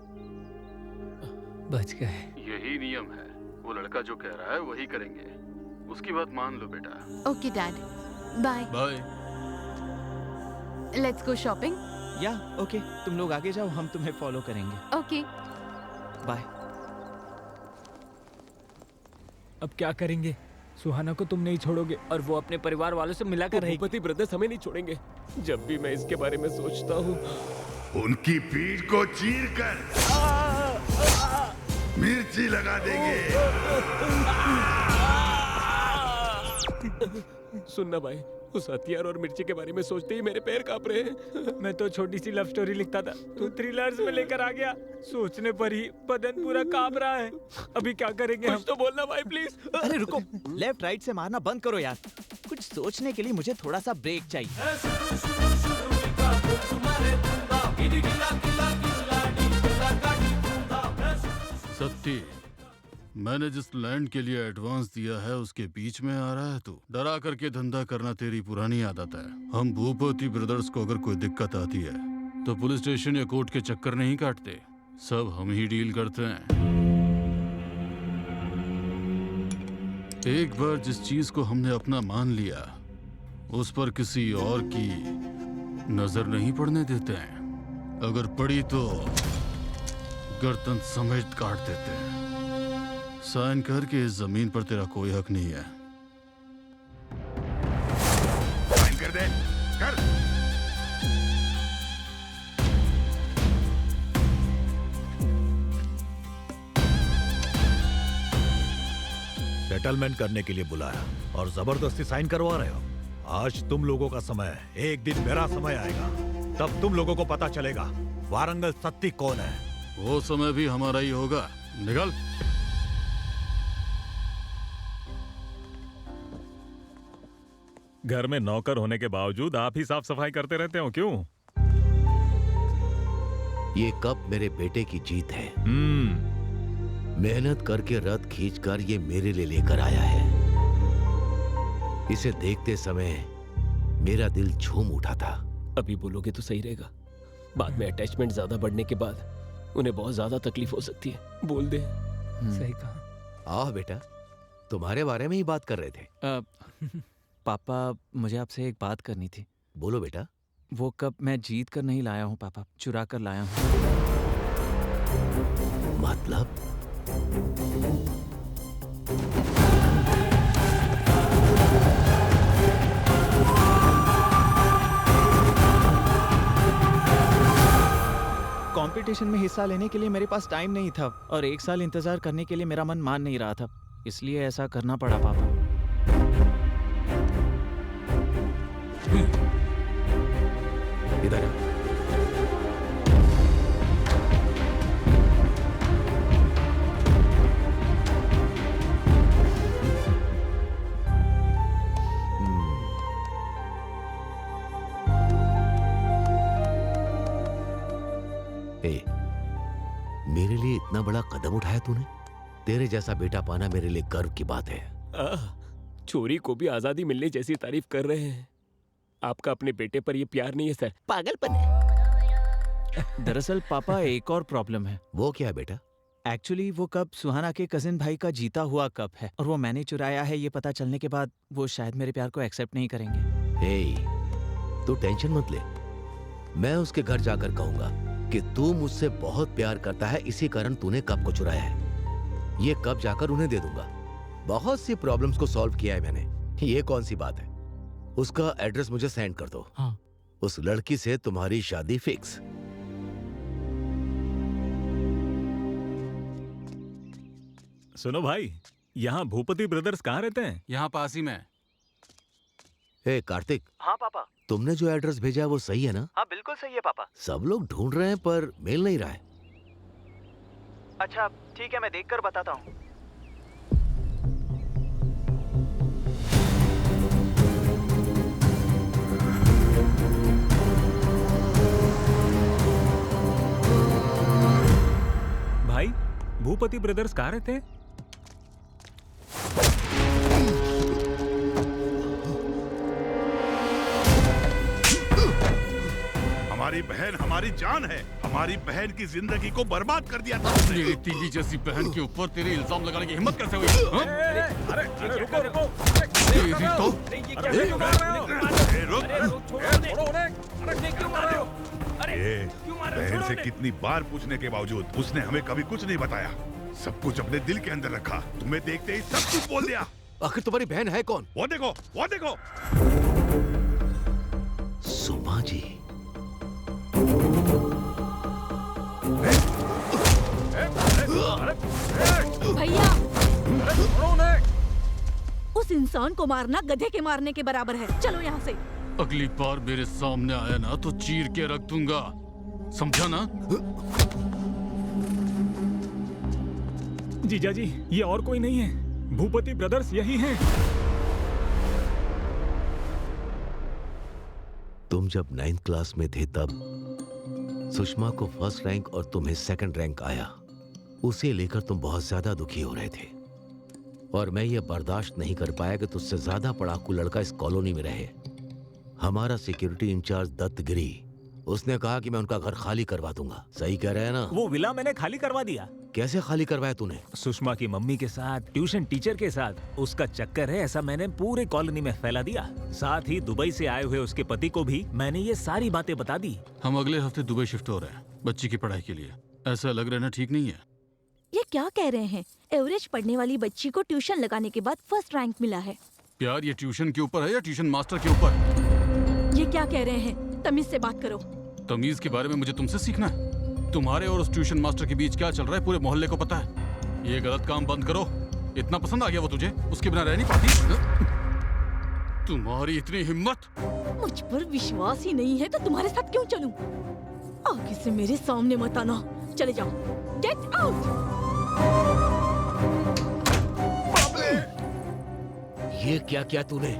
बच गए। यही नियम है। वो लड़का जो कह रहा है वही करेंगे। उसकी बात मान लो बेटा। Okay dad, bye. Bye. Let's go shopping. या ओके, तुम लोग आगे जाओ, हम तुम्हें फॉलो करेंगे। ओके। बाय। अब क्या करेंगे? सुहाना को तुम नहीं छोड़ोगे और वो अपने परिवार वालों से मिला कर रहेगी। भूपति ब्रदर्स हमें नहीं छोड़ेंगे। जब भी मैं इसके बारे में सोचता हूँ, उनकी पीठ को चीर कर मिर्ची लगा देंगे। सुनना भाई, उस हथियार और मिर्ची के बारे में सोचते ही मेरे पैर कांप रहे हैं। मैं तो छोटी सी लव स्टोरी लिखता था, तू थ्रिलर्स में लेकर आ गया। सोचने पर ही बदन पूरा कांप रहा है। अभी क्या करेंगे हम? कुछ तो बोलना भाई प्लीज। अरे रुको, लेफ्ट राइट से मारना बंद करो यार। कुछ सोचने के लिए मुझे थोड़ा सा ब्रेक चाहिए। सत्ती, मैंने जिस लैंड के लिए एडवांस दिया है उसके बीच में आ रहा है तू। डरा करके धंधा करना तेरी पुरानी आदत है। हम भूपति ब्रदर्स को अगर कोई दिक्कत आती है तो पुलिस स्टेशन या कोर्ट के चक्कर नहीं काटते, सब हम ही डील करते हैं। एक बार जिस चीज को हमने अपना मान लिया, उस पर किसी और की नजर नहीं पड़ने देते हैं। अगर पड़ी तो गर्दन समेत काट देते हैं। साइन करके इस जमीन पर तेरा कोई हक नहीं है। साइन कर दे, कर। सेटलमेंट करने के लिए बुलाया और जबरदस्ती साइन करवा रहे हो। आज तुम लोगों का समय है, एक दिन मेरा समय आएगा, तब तुम लोगों को पता चलेगा वारंगल सत्ती कौन है। वो समय भी हमारा ही होगा। निकल। घर में नौकर होने के बावजूद आप ही साफ सफाई करते रहते हो क्यों? ये कप मेरे बेटे की जीत है। मेहनत करके रथ खींचकर ये मेरे लिए लेकर आया है। इसे देखते समय मेरा दिल झूम उठा था। अभी बोलोगे तो सही रहेगा, बाद में अटैचमेंट ज्यादा बढ़ने के बाद उन्हें बहुत ज्यादा तकलीफ हो सकती है। बोल दे। सही कहा। आओ बेटा, तुम्हारे बारे में ही बात कर रहे थे। पापा, मुझे आपसे एक बात करनी थी। बोलो बेटा। वो कप मैं जीत कर नहीं लाया हूँ पापा, चुरा कर लाया हूँ। मतलब? कंपटीशन में हिस्सा लेने के लिए मेरे पास टाइम नहीं था और 1 साल इंतजार करने के लिए मेरा मन मान नहीं रहा था, इसलिए ऐसा करना पड़ा पापा। इधर आ। मेरे लिए इतना बड़ा कदम उठाया तूने। तेरे जैसा बेटा पाना मेरे लिए गर्व की बात है। चोरी को भी आजादी मिलने जैसी तारीफ कर रहे हैं। आपका अपने बेटे पर ये प्यार नहीं है सर, पागलपन है। दरअसल पापा एक और प्रॉब्लम है। वो क्या है बेटा? एक्चुअली वो कप सुहाना के कजिन भाई का जीता हुआ कप है और वो मैंने चुराया है। ये पता चलने के बाद वो शायद मेरे प्यार को एक्सेप्ट नहीं करेंगे। हे, तू टेंशन मत ले। मैं उसके घर जाकर कहूंगा कि तू मुझसे बहुत प्यार करता है, इसी कारण तूने कप को चुराया है। ये कप जाकर उन्हें दे दूंगा। बहुत सी प्रॉब्लम्स को सॉल्व किया है मैंने, ये कौन सी बात है। उसका एड्रेस मुझे सेंड कर दो। हाँ। उस लड़की से तुम्हारी शादी फिक्स। सुनो भाई, यहाँ भूपति ब्रदर्स कहाँ रहते हैं? यहाँ पास ही में। हे कार्तिक। हाँ पापा। तुमने जो एड्रेस भेजा है वो सही है ना? हाँ बिल्कुल सही है पापा। सब लोग ढूंढ रहे हैं पर मिल नहीं रहा है। अच्छा ठीक है, मैं देखकर बताता हूँ। भाई, भूपति ब्रदर्स कहाँ रहते हैं? हमारी बहन हमारी जान है। हमारी बहन की जिंदगी को बर्बाद कर दिया था उसने। मेरी तीगी जैसी बहन के ऊपर तेरे इल्जाम लगाने की हिम्मत कैसे हुई? अरे रुको रुको। तेरी तो बहन से कितनी बार पूछने के बावजूद उसने हमें कभी कुछ नहीं बताया। सब कुछ अपने दिल के अंदर रखा। तुम्हें देखते ही सब कुछ बोल दिया। आखिर तुम्हारी बहन है कौन? वो देखो, वो देखो। सुमा जी। भैया, उस इंसान को मारना गधे के मारने के बराबर है। चलो यहाँ से। अगली बार मेरे सामने आया ना तो चीर के रख दूंगा, समझा ना? जीजा जी, ये और कोई नहीं है, भूपति ब्रदर्स यही हैं। तुम जब 9th क्लास में थे तब सुषमा को फर्स्ट रैंक और तुम्हें सेकंड रैंक आया। उसे लेकर तुम बहुत ज्यादा दुखी हो रहे थे और मैं ये बर्दाश्त नहीं कर पाया कि तुझसे ज्यादा पढ़ाकू लड़का इस कॉलोनी में रहे। हमारा सिक्योरिटी इंचार्ज दत्तगिरी, उसने कहा कि मैं उनका घर खाली करवा दूंगा। सही कह रहे हैं ना? वो विला मैंने खाली करवा दिया। कैसे खाली करवाया तूने? सुषमा की मम्मी के साथ, ट्यूशन टीचर के साथ उसका चक्कर है, ऐसा मैंने पूरे कॉलोनी में फैला दिया। साथ ही दुबई से आए हुए उसके पति को भी मैंने ये सारी बातें बता दी। हम अगले हफ्ते दुबई शिफ्ट हो रहे हैं बच्ची की पढ़ाई के लिए। ऐसा लग रहा है ना, ठीक नहीं है? ये क्या कह रहे हैं? एवरेज पढ़ने वाली बच्ची को ट्यूशन लगाने के बाद फर्स्ट रैंक मिला है। प्यार ये ट्यूशन के ऊपर है या ट्यूशन मास्टर के ऊपर? ये क्या कह रहे हैं? तमीज से बात करो। तमीज के बारे में मुझे तुमसे सीखना है। तुम्हारे और उस ट्यूशन मास्टर के बीच क्या चल रहा है पूरे मोहल्ले को पता है। ये गलत काम बंद करो। इतना पसंद आ गया वो तुझे, उसके बिना रह नहीं पाती? तुम्हारी इतनी हिम्मत? मुझ पर विश्वास ही नहीं है तो तुम्हारे साथ क्यों चलूं? आगे से मेरे सामने मत आना। चले जाओ। Get out. ये क्या किया तूने?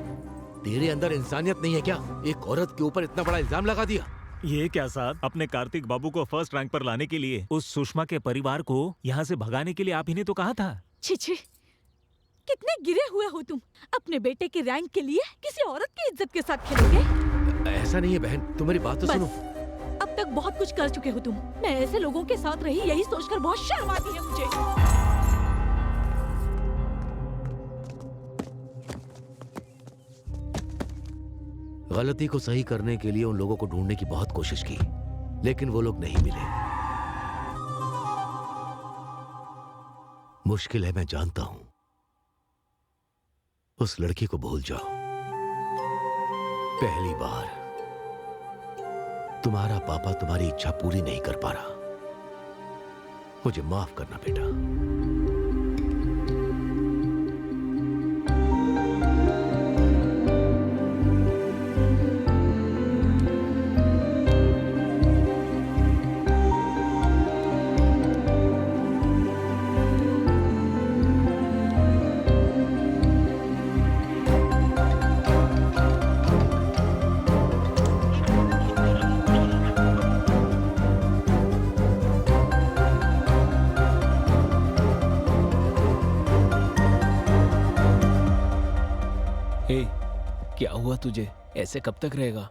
तेरे अंदर इंसानियत नहीं है क्या? एक औरत के ऊपर इतना बड़ा इल्जाम लगा दिया। ये क्या साहब, अपने कार्तिक बाबू को फर्स्ट रैंक पर लाने के लिए उस सुषमा के परिवार को यहाँ से भगाने के लिए आप ही ने तो कहा था। छी छी, कितने गिरे हुए हो तुम। अपने बेटे के रैंक के लिए किसी औरत की इज्जत के साथ खेलोगे? ऐसा नहीं है बहन, तुम्हारी बात तो सुनो। अब तक बहुत कुछ कर चुके हो तुम। मैं ऐसे लोगों के साथ रही यही सोचकर बहुत शर्म आती है मुझे। गलती को सही करने के लिए उन लोगों को ढूंढने की बहुत कोशिश की, लेकिन वो लोग नहीं मिले। मुश्किल है, मैं जानता हूं। उस लड़की को भूल जाओ। पहली बार तुम्हारा पापा तुम्हारी इच्छा पूरी नहीं कर पा रहा। मुझे माफ करना बेटा। क्या हुआ तुझे? ऐसे कब तक रहेगा?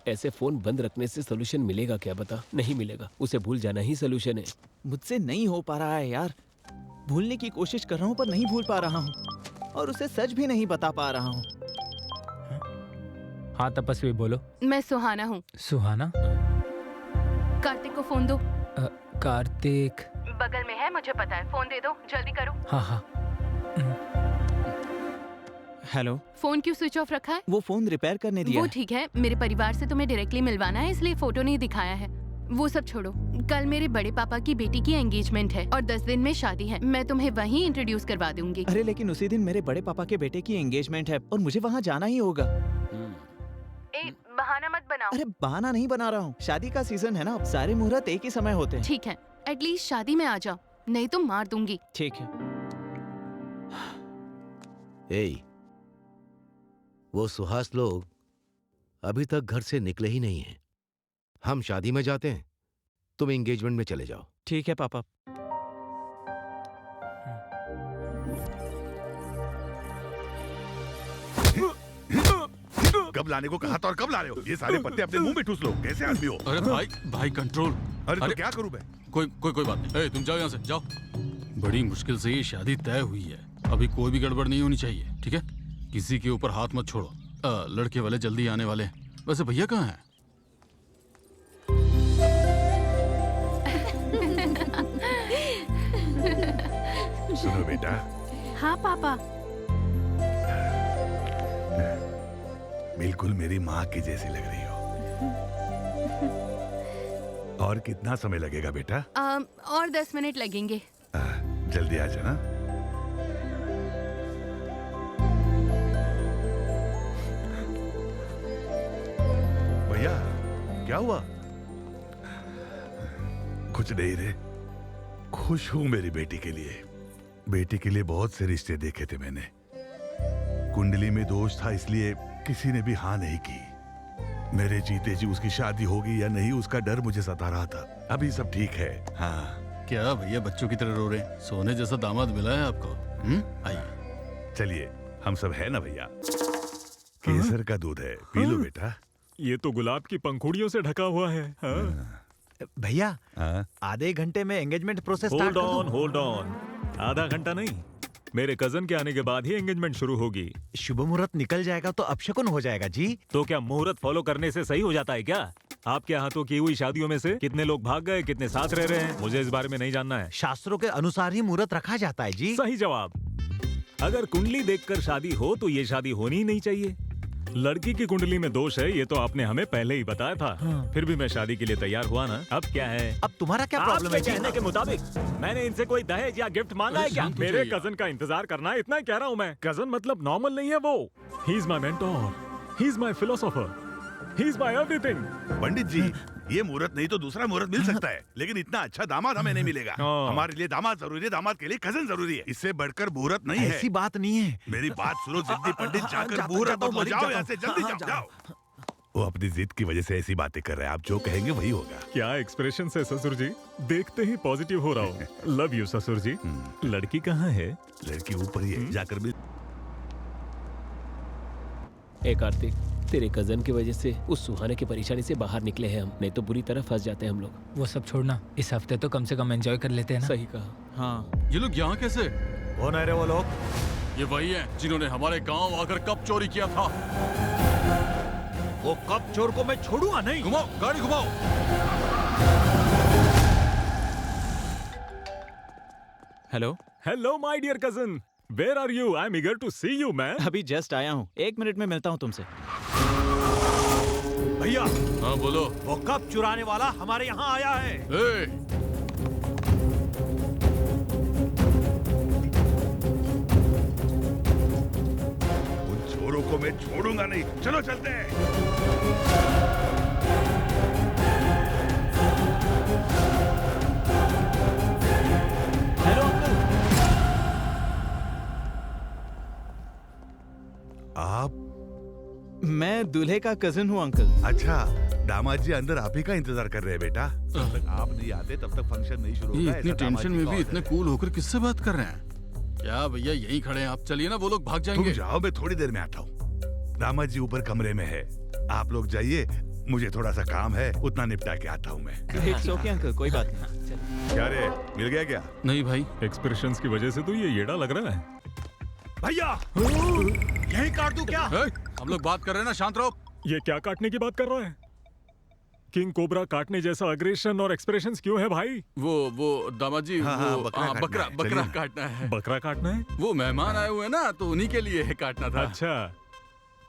ऐसे फोन बंद रखने से सोल्यूशन मिलेगा क्या? बता। नहीं मिलेगा। उसे भूल जाना ही सोल्यूशन है। मुझसे नहीं हो पा रहा है यार। भूलने की कोशिश कर रहा हूँ पर नहीं भूल पा रहा हूँ, और उसे सच भी नहीं बता पा रहा हूँ। हाँ तपस्वी बोलो। मैं सुहाना हूँ। सुहाना? कार्तिक को फोन दो। कार्तिक बगल में है, मुझे पता है। फोन दे दो, जल्दी करो। हाँ हाँ। हेलो। फोन क्यों स्विच ऑफ रखा है? वो फोन रिपेयर करने दिया वो ठीक है, मेरे परिवार से तुम्हें डायरेक्टली मिलवाना है, इसलिए फोटो नहीं दिखाया है। वो सब छोड़ो, कल मेरे बड़े पापा की बेटी की एंगेजमेंट है और 10 दिन में शादी है। मैं तुम्हें वहीं इंट्रोड्यूस करवा दूंगी। अरे लेकिन उसी दिन मेरे बड़े पापा के बेटे की एंगेजमेंट है और मुझे वहाँ जाना ही होगा। बहाना मत बनाओ। अरे बहाना नहीं बना रहा हूँ, शादी का सीजन है ना, सारे मुहूर्त एक ही समय होते हैं। ठीक है, एटलीस्ट शादी में आ जाओ, नहीं तो मार दूंगी। ठीक है। वो सुहास लोग अभी तक घर से निकले ही नहीं हैं। हम शादी में जाते हैं, तुम एंगेजमेंट में चले जाओ। ठीक है पापा। कब लाने को कहा था और कब ला रहे हो? ये सारे पत्ते अपने मुंह में ठूस लो। कैसे आदमी हो? अरे भाई कंट्रोल। अरे तो क्या करूं मैं? कोई बात नहीं। तुम जाओ यहाँ से, जाओ। बड़ी मुश्किल से ये शादी तय हुई है, अभी कोई भी गड़बड़ नहीं होनी चाहिए, ठीक है? किसी के ऊपर हाथ मत छोड़ो। लड़के वाले जल्दी आने वाले हैं। वैसे भैया कहाँ हैं? सुनो बेटा। हाँ पापा। बिल्कुल मेरी माँ की जैसी लग रही हो। और कितना समय लगेगा बेटा? और 10 मिनट लगेंगे। जल्दी आ जाना। भैया क्या हुआ? कुछ नहीं रे, खुश हूं मेरी बेटी के लिए। बेटी के लिए बहुत से रिश्ते देखे थे मैंने। कुंडली में दोष था, इसलिए किसी ने भी हाँ नहीं की। मेरे जीते जी उसकी शादी होगी या नहीं, उसका डर मुझे सता रहा था। अभी सब ठीक है। हाँ। क्या भैया बच्चों की तरह रो रहे हैं? सोने जैसा दामाद मिला है आपको। आइए चलिए, हम सब है ना भैया। केसर का दूध है, पी लो बेटा। ये तो गुलाब की पंखुड़ियों से ढका हुआ है। भैया आधे घंटे में एंगेजमेंट प्रोसेस होल्ड ऑन। आधा घंटा नहीं, मेरे कजन के आने के बाद ही एंगेजमेंट शुरू होगी। शुभ मुहूर्त निकल जाएगा तो अपशकुन हो जाएगा जी। तो क्या मुहूर्त फॉलो करने से सही हो जाता है क्या? आपके हाथों की हुई शादियों में से कितने लोग भाग गए, कितने साथ रह रहे हैं, मुझे इस बारे में नहीं जानना है। शास्त्रों के अनुसार ही मुहूर्त रखा जाता है जी। सही जवाब। अगर कुंडली देखकर शादी हो तो ये शादी होनी ही नहीं चाहिए। लड़की की कुंडली में दोष है, ये तो आपने हमें पहले ही बताया था। फिर भी मैं शादी के लिए तैयार हुआ ना। अब क्या है? अब तुम्हारा क्या प्रॉब्लम है? आपके कहने के मुताबिक मैंने इनसे कोई दहेज या गिफ्ट मांगा है क्या? मेरे कजन का इंतजार करना है, इतना ही कह रहा हूँ मैं। कजन मतलब नॉर्मल नहीं है वो। He is my mentor, he is my philosopher, he is my everything. Pandit ji, ये मुहूर्त नहीं तो दूसरा मुहूर्त मिल सकता है, लेकिन इतना अच्छा दामाद हमें नहीं मिलेगा। हमारे लिए दामाद जरूरी है, दामाद के लिए कजन जरूरी है। इससे बढ़कर मुहूर्त नहीं है। ऐसी बात नहीं है। मेरी बात सुनो जिद्दी पंडित, जाकर मुहूर्त बदलो। जाओ यहाँ से, जल्दी जाओ, जाओ। वो अपनी जिद की वजह से ऐसी बातें कर रहे हैं, आप जो कहेंगे वही होगा। क्या एक्सप्रेशन है ससुर जी, देखते ही पॉजिटिव हो रहा हूँ। लव यू ससुर जी। लड़की कहाँ है? लड़की ऊपर ही है, जाकर मिल। ए कार्तिक, तेरे कजन की वजह से उस सुहाने की परेशानी से बाहर निकले हैं हम, नहीं तो बुरी तरह फंस जाते हैं हम लोग। वो सब छोड़ना, इस हफ्ते तो कम से कम एंजॉय कर लेते हैं ना। सही कहा। हाँ, ये लोग यहाँ कैसे? कौन है रे वो लोग? ये वही हैं जिन्होंने हमारे गांव आकर कप चोरी किया था। वो कप चोर को मैं छोड़ूंगा नहीं। घुमाओ, गाड़ी घुमाओ। Hello hello my dear cousin, where are you? I am eager to see you man. अभी जस्ट आया हूँ, 1 मिनट में मिलता हूँ तुमसे। भैया। हाँ बोलो। वो कप चुराने वाला हमारे यहाँ आया है। उन चोरों को मैं छोड़ूंगा नहीं। चलो चलते हैं। आप? मैं दूल्हे का कजिन हूँ अंकल। अच्छा, दामाद जी अंदर आप ही का इंतजार कर रहे हैं बेटा। जब तक आप नहीं आते तब तक फंक्शन नहीं शुरू होगा। ये इतनी टेंशन में भी इतने कूल होकर किससे बात कर रहे हैं? क्या भैया यहीं खड़े हैं आप? चलिए ना, वो लोग भाग जाएंगे। तुम जाओ, मैं थोड़ी देर में आता हूँ। दामाद जी ऊपर कमरे में है, आप लोग जाइए, मुझे थोड़ा सा काम है, उतना निपटा के आता हूँ मैं। इट्स ओके अंकल, कोई बात नहीं। क्या रे, मिल गया क्या? नहीं भाई, एक्सप्रेशंस की वजह से तो ये येड़ा लग रहा है। भैया यही काट दूं क्या? हम लोग बात कर रहे हैं ना, शांत रहो। ये क्या काटने की बात कर रहा है? किंग कोबरा काटने जैसा अग्रेशन और एक्सप्रेशंस क्यों है भाई? वो दामाद जी, बकरा काटना है। बकरा काटना है? वो मेहमान आए हुए हैं ना, तो उन्हीं के लिए काटना था। अच्छा,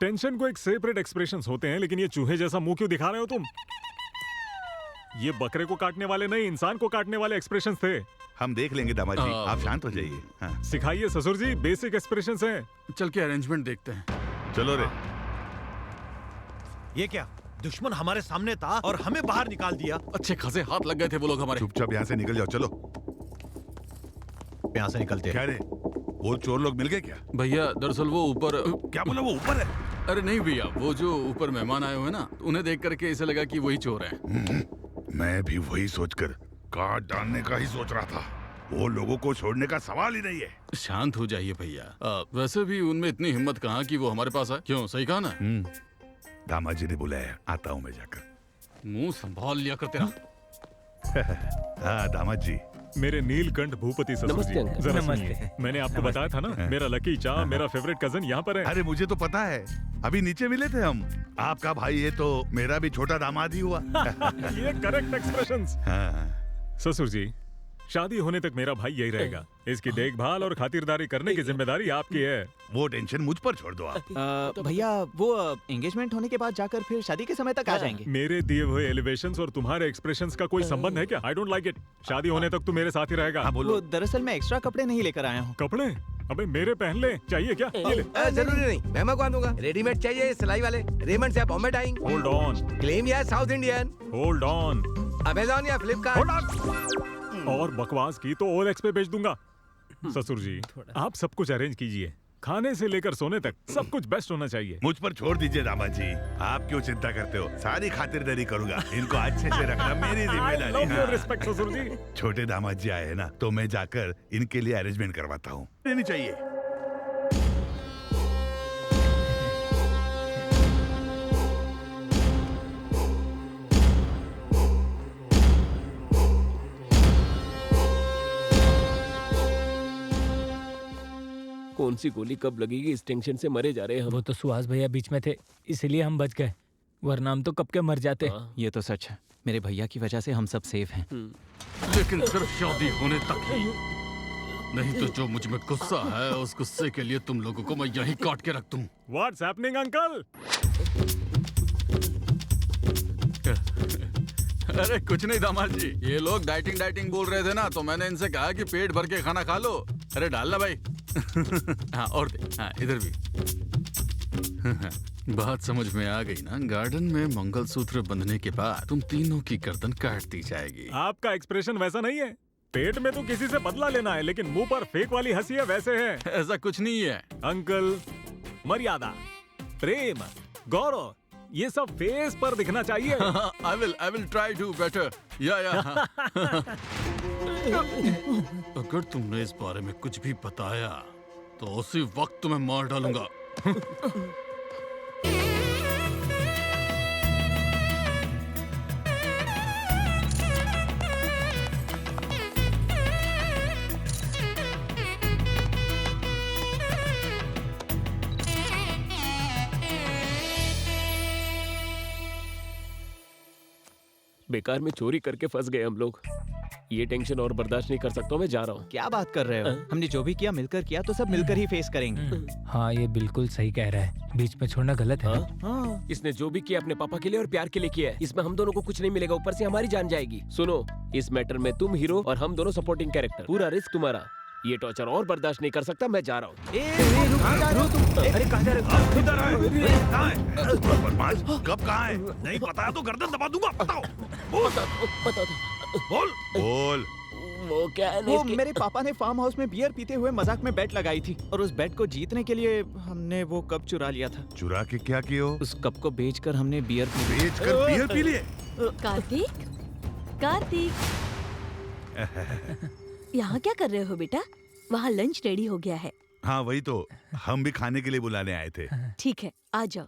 टेंशन को एक सेपरेट एक्सप्रेशंस होते हैं, लेकिन ये चूहे जैसा मुंह क्यों दिखा रहे हो तुम? ये बकरे को काटने वाले नहीं, इंसान को काटने वाले एक्सप्रेशंस थे। हम देख लेंगे दामाद जी, आप शांत हो जाइए। हाँ। सिखाइए ससुर जी, बेसिक एक्सप्रेशंस हैं। चल के अरेंजमेंट देखते हैं। चलो रे। ये क्या, दुश्मन हमारे सामने था और हमें बाहर निकाल दिया? अच्छे खासे हाथ लग गए थे वो लोग हमारे। चुपचाप यहाँ से निकल जाओ, चलो। यहाँ से निकलते हैं। क्या रे, वो चोर लोग मिल गए क्या? भैया दरअसल वो ऊपर। क्या बोला, वो ऊपर है? अरे नहीं भैया, वो जो ऊपर मेहमान आए हुए हैं ना, उन्हें देख करके ऐसा लगा कि वही चोर है। मैं भी वही सोचकर काट डालने का ही सोच रहा था। वो लोगों को छोड़ने का सवाल ही नहीं है। शांत हो जाइए भैया। वैसे भी उनमें इतनी हिम्मत कहाँ कि वो हमारे पास आए। क्यों, सही कहा ना? दामाद जी ने बुलाया, आता हूँ मैं जाकर। मुंह संभाल लिया कर तेरा। हाँ दामाद जी। मेरे नीलकंठ भूपति ससुर जी, जरा सुनिए। मैंने आपको बताया था ना, मेरा लकी चार्म, मेरा फेवरेट कजन यहाँ पर है। अरे मुझे तो पता है, अभी नीचे मिले थे हम। आपका भाई है तो मेरा भी छोटा दामाद ही हुआ। ये करेक्ट एक्सप्रेशंस। ससुर जी, शादी होने तक मेरा भाई यही रहेगा। इसकी देखभाल और खातिरदारी करने की जिम्मेदारी आपकी है। वो टेंशन मुझ पर छोड़ दो आप। भैया वो एंगेजमेंट होने के बाद जाकर फिर शादी के समय तक आ जाएंगे। मेरे दिए हुए एलिवेशंस और तुम्हारे एक्सप्रेशंस का कोई संबंध है क्या? I don't like it. शादी होने तक तू मेरे साथ ही रहेगा। वो दरअसल मैं एक्स्ट्रा कपड़े नहीं लेकर आया हूँ। कपड़े? अबे मेरे पहन ले, चाहिए क्या? ये ले। जरूरी नहीं, मैं मंगवा दूंगा। रेडीमेड चाहिए सिलाई वाले? रेमंड से Bombay Dyeing. Hold on. Claim या South Indian? Hold on. Amazon या फ्लिपकार्ट? और बकवास की तो OLX पे बेच दूंगा। ससुर जी, आप सब कुछ अरेंज कीजिए, खाने से लेकर सोने तक सब कुछ बेस्ट होना चाहिए। मुझ पर छोड़ दीजिए दामाद जी, आप क्यों चिंता करते हो? सारी खातिरदारी करूंगा। इनको अच्छे से रखना मेरी जिम्मेदारी। रिस्पेक्ट ससुर जी। छोटे दामाद जी आए हैं ना, तो मैं जाकर इनके लिए अरेंजमेंट करवाता हूँ। लेनी चाहिए। कौन सी गोली कब लगेगी, इस टेंशन से मरे जा रहे हैं हम। वो तो सुहास भैया बीच में थे, इसलिए हम बच गए, वरना हम तो कब के मर जाते। ये तो सच है, मेरे भैया की वजह से हम सब सेफ हैं। लेकिन सिर्फ शादी होने तक ही। नहीं तो जो मुझ में गुस्सा है उस गुस्से के लिए तुम लोगों को मैं यहीं काट के रख दूं। What's happening, uncle? अरे कुछ नहीं दामाद जी, ये लोग डाइटिंग बोल रहे थे ना, तो मैंने इनसे कहा कि पेट भर के खाना खा लो। अरे डालना भाई। हाँ और दे, हाँ इधर भी। बात समझ में आ गई ना? गार्डन में मंगलसूत्र बंधने के बाद तुम तीनों की गर्दन काट दी जाएगी। आपका एक्सप्रेशन वैसा नहीं है। पेट में तो किसी से बदला लेना है, लेकिन मुंह पर फेक वाली हंसी है वैसे है। ऐसा कुछ नहीं है अंकल, मर्यादा, प्रेम, गौरव, ये सब फेस पर दिखना चाहिए। I will try to better. Yeah. अगर तुमने इस बारे में कुछ भी बताया तो उसी वक्त तुम्हें मार डालूंगा। बेकार में चोरी करके फंस गए हम लोग। ये टेंशन और बर्दाश्त नहीं कर सकता, मैं जा रहा हूँ। क्या बात कर रहे हो? हमने जो भी किया मिलकर किया, तो सब मिलकर ही फेस करेंगे। हाँ ये बिल्कुल सही कह रहा है, बीच में छोड़ना गलत है। हाँ? इसने जो भी किया अपने पापा के लिए और प्यार के लिए किया है। इसमें हम दोनों को कुछ नहीं मिलेगा, ऊपर से हमारी जान जाएगी। सुनो, इस मैटर में तुम हीरो और हम दोनों सपोर्टिंग कैरेक्टर, पूरा रिस्क तुम्हारा। ये टॉर्चर और बर्दाश्त नहीं कर सकता, मैं जा रहा हूँ। अरे कहाँ जा रहे हो? इधर आए। कहाँ है? बदमाश, कब कहाँ है? नहीं बताया तो गर्दन दबा दूंगा। बताओ। बोल। वो क्या है? वो मेरे पापा ने फार्म हाउस में बियर पीते हुए मजाक में बेट लगाई थी, और उस बेट को जीतने के लिए हमने वो कप चुरा लिया था। चुरा के क्या किया? उस कप को बेचकर हमने बियर पी लिए। कार्तिक यहाँ क्या कर रहे हो बेटा? वहाँ लंच रेडी हो गया है। हाँ वही तो, हम भी खाने के लिए बुलाने आए थे। ठीक है, आ जाओ।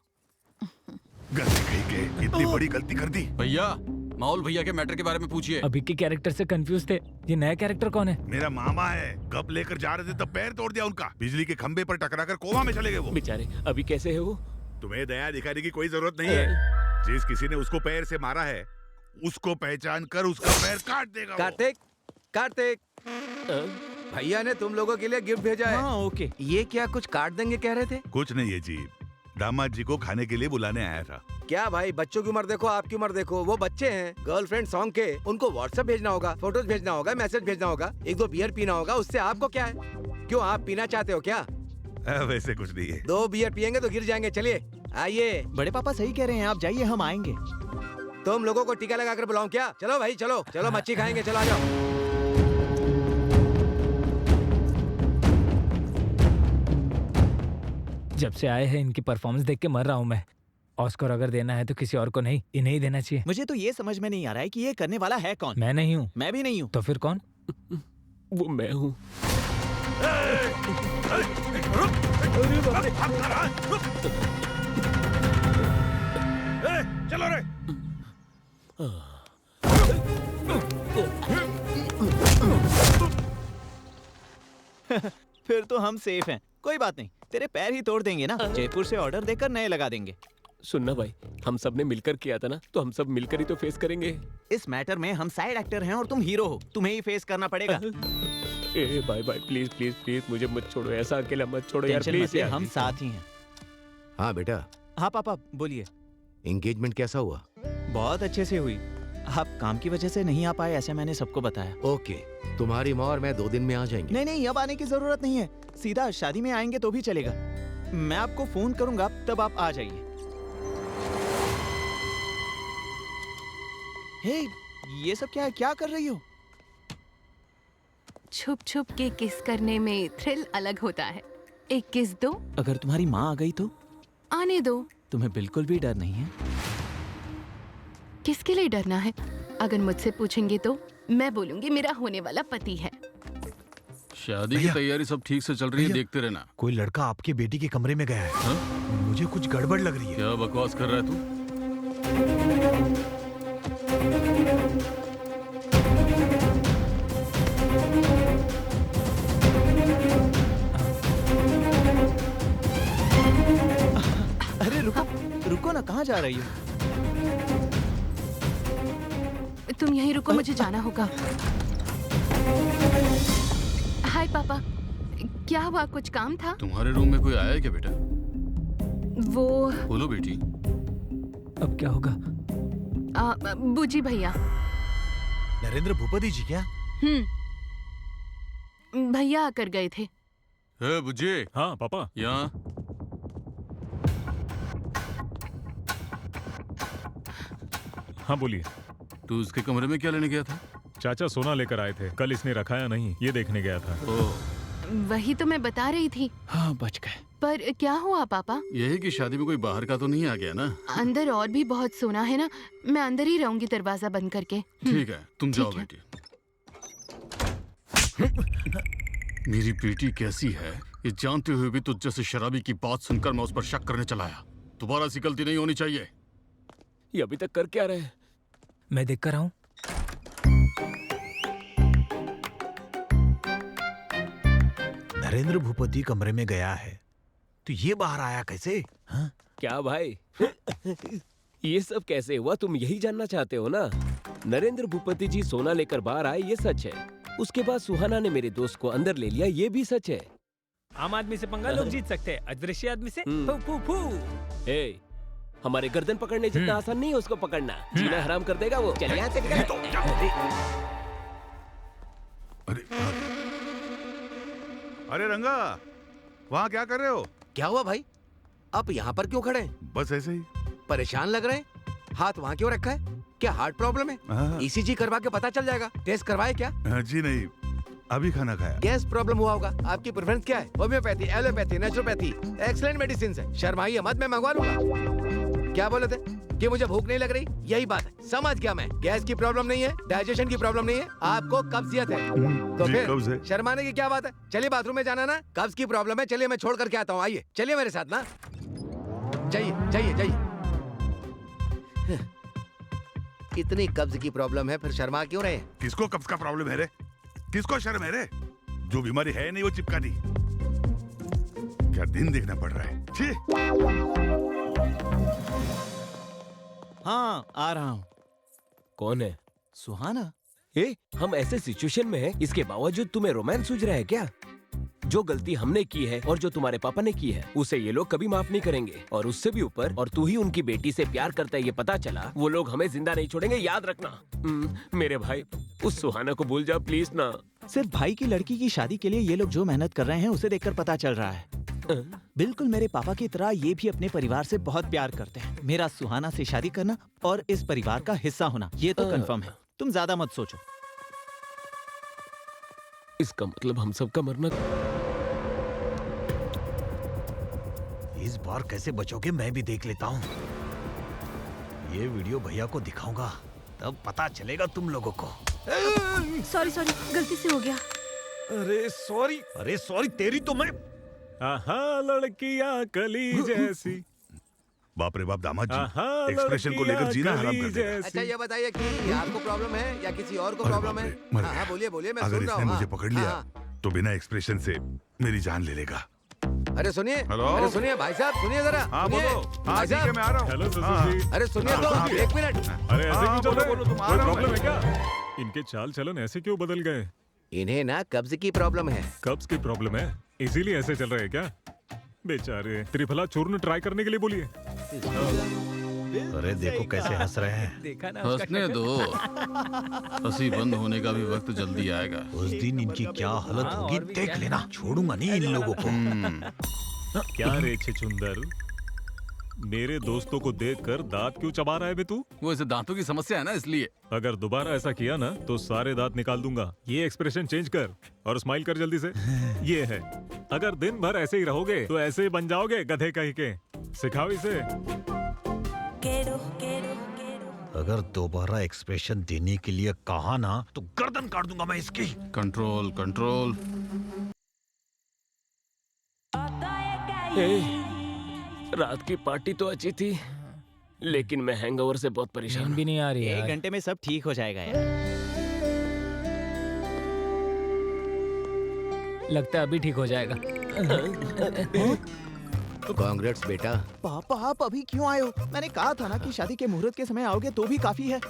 गलती कही के, इतनी बड़ी गलती कर दी। भैया, माहौल भैया के मैटर के बारे में पूछिए। अभी के कैरेक्टर से कंफ्यूज थे, ये नया कैरेक्टर कौन है? मेरा मामा है। कब लेकर जा रहे थे तब पैर तोड़ दिया उनका। बिजली के खंबे पर टकराकर कोमा में चले गए वो बेचारे। अभी कैसे है वो? तुम्हें दया दिखाने की कोई जरूरत नहीं है। जिस किसी ने उसको पैर से मारा है, उसको पहचान कर उसका पैर काट देगा। कार्तिक, भैया ने तुम लोगों के लिए गिफ्ट भेजा है। हाँ, ओके। ये क्या कुछ काट देंगे कह रहे थे? कुछ नहीं है जी, दामाद जी को खाने के लिए बुलाने आया था। क्या भाई, बच्चों की उम्र देखो, आपकी उम्र देखो। वो बच्चे हैं, गर्लफ्रेंड सॉन्ग के, उनको व्हाट्सएप भेजना होगा, फोटोज भेजना होगा, मैसेज भेजना होगा, एक दो बियर पीना होगा। उससे आपको क्या है? क्यों, आप पीना चाहते हो क्या? वैसे कुछ नहीं है। 2 बियर पियेंगे तो गिर जाएंगे। चलिए आइए। बड़े पापा सही कह रहे हैं, आप जाइए, हम आएंगे। तुम लोगों को टीका लगाकर बुलाऊं क्या? चलो भाई, चलो मच्छी खाएंगे, चलो आ जाओ। जब से आए हैं इनकी परफॉर्मेंस देख के मर रहा हूँ मैं। ऑस्कर अगर देना है तो किसी और को नहीं, इन्हें ही देना चाहिए। मुझे तो ये समझ में नहीं आ रहा है कि ये करने वाला है कौन। मैं नहीं हूँ। मैं भी नहीं हूँ। तो फिर कौन? वो मैं हूँ। चलो रे। फिर तो हम सेफ हैं। कोई बात नहीं, तेरे पैर ही तोड़ देंगे ना। जयपुर से ऑर्डर देकर नए लगा देंगे। सुनना भाई, हम सब ने मिलकर किया था ना, तो हम सब मिलकर ही तो फेस करेंगे। इस मैटर में हम साइड एक्टर हैं और तुम हीरो हो, तुम्हें ही फेस करना पड़ेगा। Bye bye, please please please मुझे मत छोड़ो, ऐसा अकेला मत छोड़ो यार, प्लीज यार। हम साथ ही हैं। हाँ बेटा। हाँ पापा, बोलिए। एंगेजमेंट कैसा हुआ? बहुत अच्छे से हुई। आप काम की वजह से नहीं आ पाए, ऐसे मैंने सबको बताया। ओके, तुम्हारी माँ और मैं 2 दिन में आ जाएंगे। नहीं, अब आने की जरूरत नहीं है, सीधा शादी में आएंगे तो भी चलेगा। मैं आपको फोन करूंगा, तब आप आ जाइए। हे, ये सब क्या है? क्या कर रही हो? छुप छुप के किस करने में थ्रिल अलग होता है। एक किस दो। अगर तुम्हारी माँ आ गई तो? आने दो। तुम्हें बिल्कुल भी डर नहीं है? किसके लिए डरना है? अगर मुझसे पूछेंगे तो मैं बोलूंगी मेरा होने वाला पति है। शादी की तैयारी सब ठीक से चल रही है, देखते रहना। कोई लड़का आपके बेटी के कमरे में गया है। हा? मुझे कुछ गड़बड़ लग रही है। क्या बकवास कर रहा है तू? अरे रुको ना, कहाँ जा रही हो? तुम यहीं रुको, मुझे जाना होगा। हाय पापा, क्या हुआ? कुछ काम था? तुम्हारे रूम में कोई आया है क्या बेटा? वो बोलो बेटी। अब क्या होगा? बूजी भैया। नरेंद्र भूपति जी क्या? भैया आकर गए थे। हे बुज्जी। हाँ पापा। यहाँ। हाँ बोलिए। तू उसके कमरे में क्या लेने गया था? चाचा सोना लेकर आए थे, कल इसने रखा या नहीं ये देखने गया था। वही तो मैं बता रही थी। हाँ बच गए। पर क्या हुआ पापा? यही कि शादी में कोई बाहर का तो नहीं आ गया ना? अंदर और भी बहुत सोना है ना, मैं अंदर ही रहूंगी दरवाजा बंद करके। ठीक है, तुम जाओ बेटी। मेरी बेटी कैसी है ये जानते हुए भी तुझ जैसे शराबी की बात सुनकर मैं उस पर शक करने चला आया। दोबारा ऐसी गलती नहीं होनी चाहिए। ये अभी तक कर क्या रहे हैं? मैं देख कर आऊं। नरेंद्र भूपति कमरे में गया है तो ये बाहर आया कैसे? हाँ? क्या भाई ये सब कैसे हुआ? तुम यही जानना चाहते हो ना? नरेंद्र भूपति जी सोना लेकर बाहर आए ये सच है। उसके बाद सुहाना ने मेरे दोस्त को अंदर ले लिया ये भी सच है। आम आदमी से पंगा लोग जीत सकते हैं, अदृश्य आदमी से फू फू फू। ए, हमारे गर्दन पकड़ने जितना आसान नहीं है उसको पकड़ना। जीना हराम कर देगा वो। चलिए यहाँ से। अरे रंगा, वहाँ क्या कर रहे हो? क्या हुआ भाई? आप यहाँ पर क्यों खड़े हैं? बस ऐसे ही। परेशान लग रहे हैं? हाथ वहाँ क्यों रखा है? क्या हार्ट प्रॉब्लम है? ECG करवा के पता चल जाएगा। टेस्ट करवाए क्या? जी नहीं, अभी खाना खाया। गैस प्रॉब्लम हुआ होगा। आपकी प्रेफरेंस क्या है? Homeopathy, allopathy, naturopathy? Excellent medicine है। शर्माइए मत, मैं मंगवा लूंगा। क्या बोले थे कि मुझे भूख नहीं लग रही? यही बात है, समझ गया मैं। गैस की प्रॉब्लम नहीं है, डाइजेशन की प्रॉब्लम नहीं है, आपको कब्जियत है। तो फिर शर्माने की क्या बात है? चलिए बाथरूम में जाना ना। कब्ज की प्रॉब्लम है, चलिए मैं छोड़ करके आता हूँ। आइए, चलिए मेरे साथ ना। जाइए जाइए जाइए। इतनी कब्ज की प्रॉब्लम है, फिर शर्मा क्यों रहे? किसको कब्ज का प्रॉब्लम है रे? किसको शर्म है रे? जो बीमारी है नहीं वो चिपका दी। क्या दिन देखना पड़ रहा है? छी। हाँ आ रहा हूँ। कौन है? सुहाना। हम ऐसे सिचुएशन में हैं, इसके बावजूद तुम्हें रोमांस सूझ रहा है क्या? जो गलती हमने की है और जो तुम्हारे पापा ने की है उसे ये लोग कभी माफ नहीं करेंगे। और उससे भी ऊपर, और तू ही उनकी बेटी से प्यार करता है ये पता चला, वो लोग हमें जिंदा नहीं छोड़ेंगे, याद रखना। मेरे भाई, उस सुहाना को भूल जा प्लीज ना। सिर्फ भाई की लड़की की शादी के लिए ये लोग जो मेहनत कर रहे हैं उसे देखकर पता चल रहा है। बिल्कुल मेरे पापा की तरह ये भी अपने परिवार से बहुत प्यार करते हैं। मेरा सुहाना से शादी करना और इस परिवार का हिस्सा होना ये तो कंफर्म है। तुम ज्यादा मत सोचो। इसका मतलब हम सबका मरना। इस बार कैसे बचोगे मैं भी देख लेता हूँ। ये वीडियो भैया को दिखाऊंगा, तब पता चलेगा तुम लोगों को। सॉरी सॉरी, गलती से हो गया। अरे सॉरी तेरी तो मैं। आहा लड़कियां कली जैसी। बाप रे बाप दामाद जी, एक्सप्रेशन को लेकर जीना हराम कर देगा। अच्छा ये बताइए कि आपको प्रॉब्लम है या किसी और को प्रॉब्लम है? हाँ बोलिए बोलिए, मैं सुन रहा हूँ। अगर इसने मुझे पकड़ लिया तो बिना एक्सप्रेशन से मेरी जान ले लेगा। अरे सुनिए, अरे सुनिए भाई साहब, सुनिए जरा। हाँ बोलो। हाँ ठीक है, मैं आ रहा हूँ। हेलो ससुर जी। अरे सुनिए तो, एक मिनट। अरे ऐसे क्यों चल रहे? बोलो, तुम आ कोई रहा हूँ प्रॉब्लम है क्या? इनके चाल चलन ऐसे क्यों बदल गए? इन्हें ना कब्ज की प्रॉब्लम है। कब्ज की प्रॉब्लम है, इसीलिए ऐसे चल रहे हैं क्या? बेचारे। त्रिफला चूर्ण ट्राई करने के लिए बोलिए। अरे देखो कैसे हंस रहे हैं। देखा ना हंसने दो, हंसी बंद होने का भी वक्त जल्दी आएगा। उस दिन इनकी क्या हालत होगी देख लेना। छोड़ूंगा नहीं इन लोगों को। क्या रे छुंदर, मेरे दोस्तों को देखकर दांत क्यों चबा रहा है बे तू? वो इसे दांतों की समस्या है ना, इसलिए। अगर दोबारा ऐसा किया ना तो सारे दांत निकाल दूंगा। ये एक्सप्रेशन चेंज कर और स्माइल कर जल्दी से। ये है, अगर दिन भर ऐसे ही रहोगे तो ऐसे ही बन जाओगे गधे कहीं के। सिखाओ इसे। अगर दोबारा एक्सप्रेशन देने के लिए कहा ना तो गर्दन काट दूंगा मैं इसकी। Control control. रात की पार्टी तो अच्छी थी, लेकिन मैं हैंगओवर से बहुत परेशान भी नहीं आ रही है। 1 घंटे में सब ठीक हो जाएगा यार। लगता है अभी ठीक हो जाएगा। कांग्रेट्स बेटा। पापा आप अभी क्यों आए हो? मैंने कहा था ना कि शादी के मुहूर्त के समय आओगे तो भी काफी है।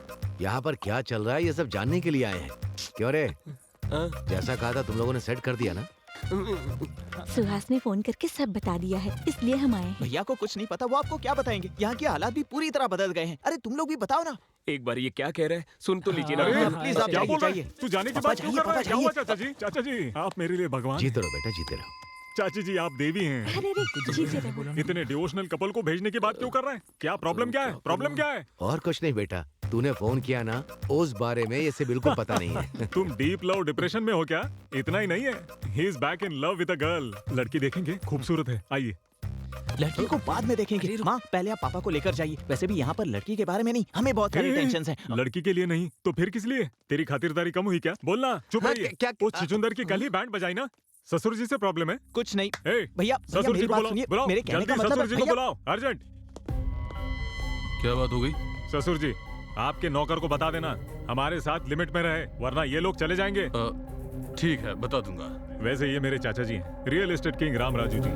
यहाँ पर क्या चल रहा है ये सब जानने के लिए आए हैं। क्यों रे, जैसा कहा था तुम लोगों ने सेट कर दिया ना? सुहास ने फोन करके सब बता दिया है, इसलिए हम आए हैं। भैया को कुछ नहीं पता, वो आपको क्या बताएंगे? यहाँ के हालात भी पूरी तरह बदल गए हैं। अरे तुम लोग भी बताओ ना। एक बार ये क्या कह रहे हैं, सुन तो लीजिए ना। प्लीज आप क्या बोल रहा जाइए। है? तू जाने की बात क्यों कर रहा है? क्या हुआ चाचा जी? चाचा जी, आप मेरे लिए भगवान। जीते रहो बेटा, जीते रहो। चाची जी, आप देवी हैं। अरे रे, जीते रहो। इतने डिवोशनल कपल को भेजने की बात क्यों कर रहे हैं? क्या प्रॉब्लम क्या है? प्रॉब्लम क्या है? और कुछ नहीं बेटा, तूने फोन किया ना, उस बारे में इसे बिल्कुल पता नहीं है। तुम डीप लव डिप्रेशन में हो क्या? इतना ही नहीं है, he is back in love with a girl. लड़की देखेंगे, खूबसूरत है, आइए। लड़की को बाद में देखेंगे। माँ, पहले आप पापा को लेकर जाइए। वैसे भी यहाँ पर लड़की के बारे में नहीं, हमें बहुत सारी टेंशन है। लड़की के लिए नहीं तो फिर किस लिए? तेरी खातिरदारी कम हुई क्या? बोलना, चुप रहिए। उस छिचुंदर की कल ही बैंड बजाई ना। ससुर जी से प्रॉब्लम है? कुछ नहीं भैया, ससुर जी को बुलाओ, मेरे कहने का मतलब ससुर जी को बुलाओ, अर्जेंट। क्या बात हो गई? ससुर जी, आपके नौकर को बता देना हमारे साथ लिमिट में रहे, वरना ये लोग चले जाएंगे। ठीक है, बता दूंगा। वैसे ये मेरे चाचा जी हैं, real estate king Ram Raju ji.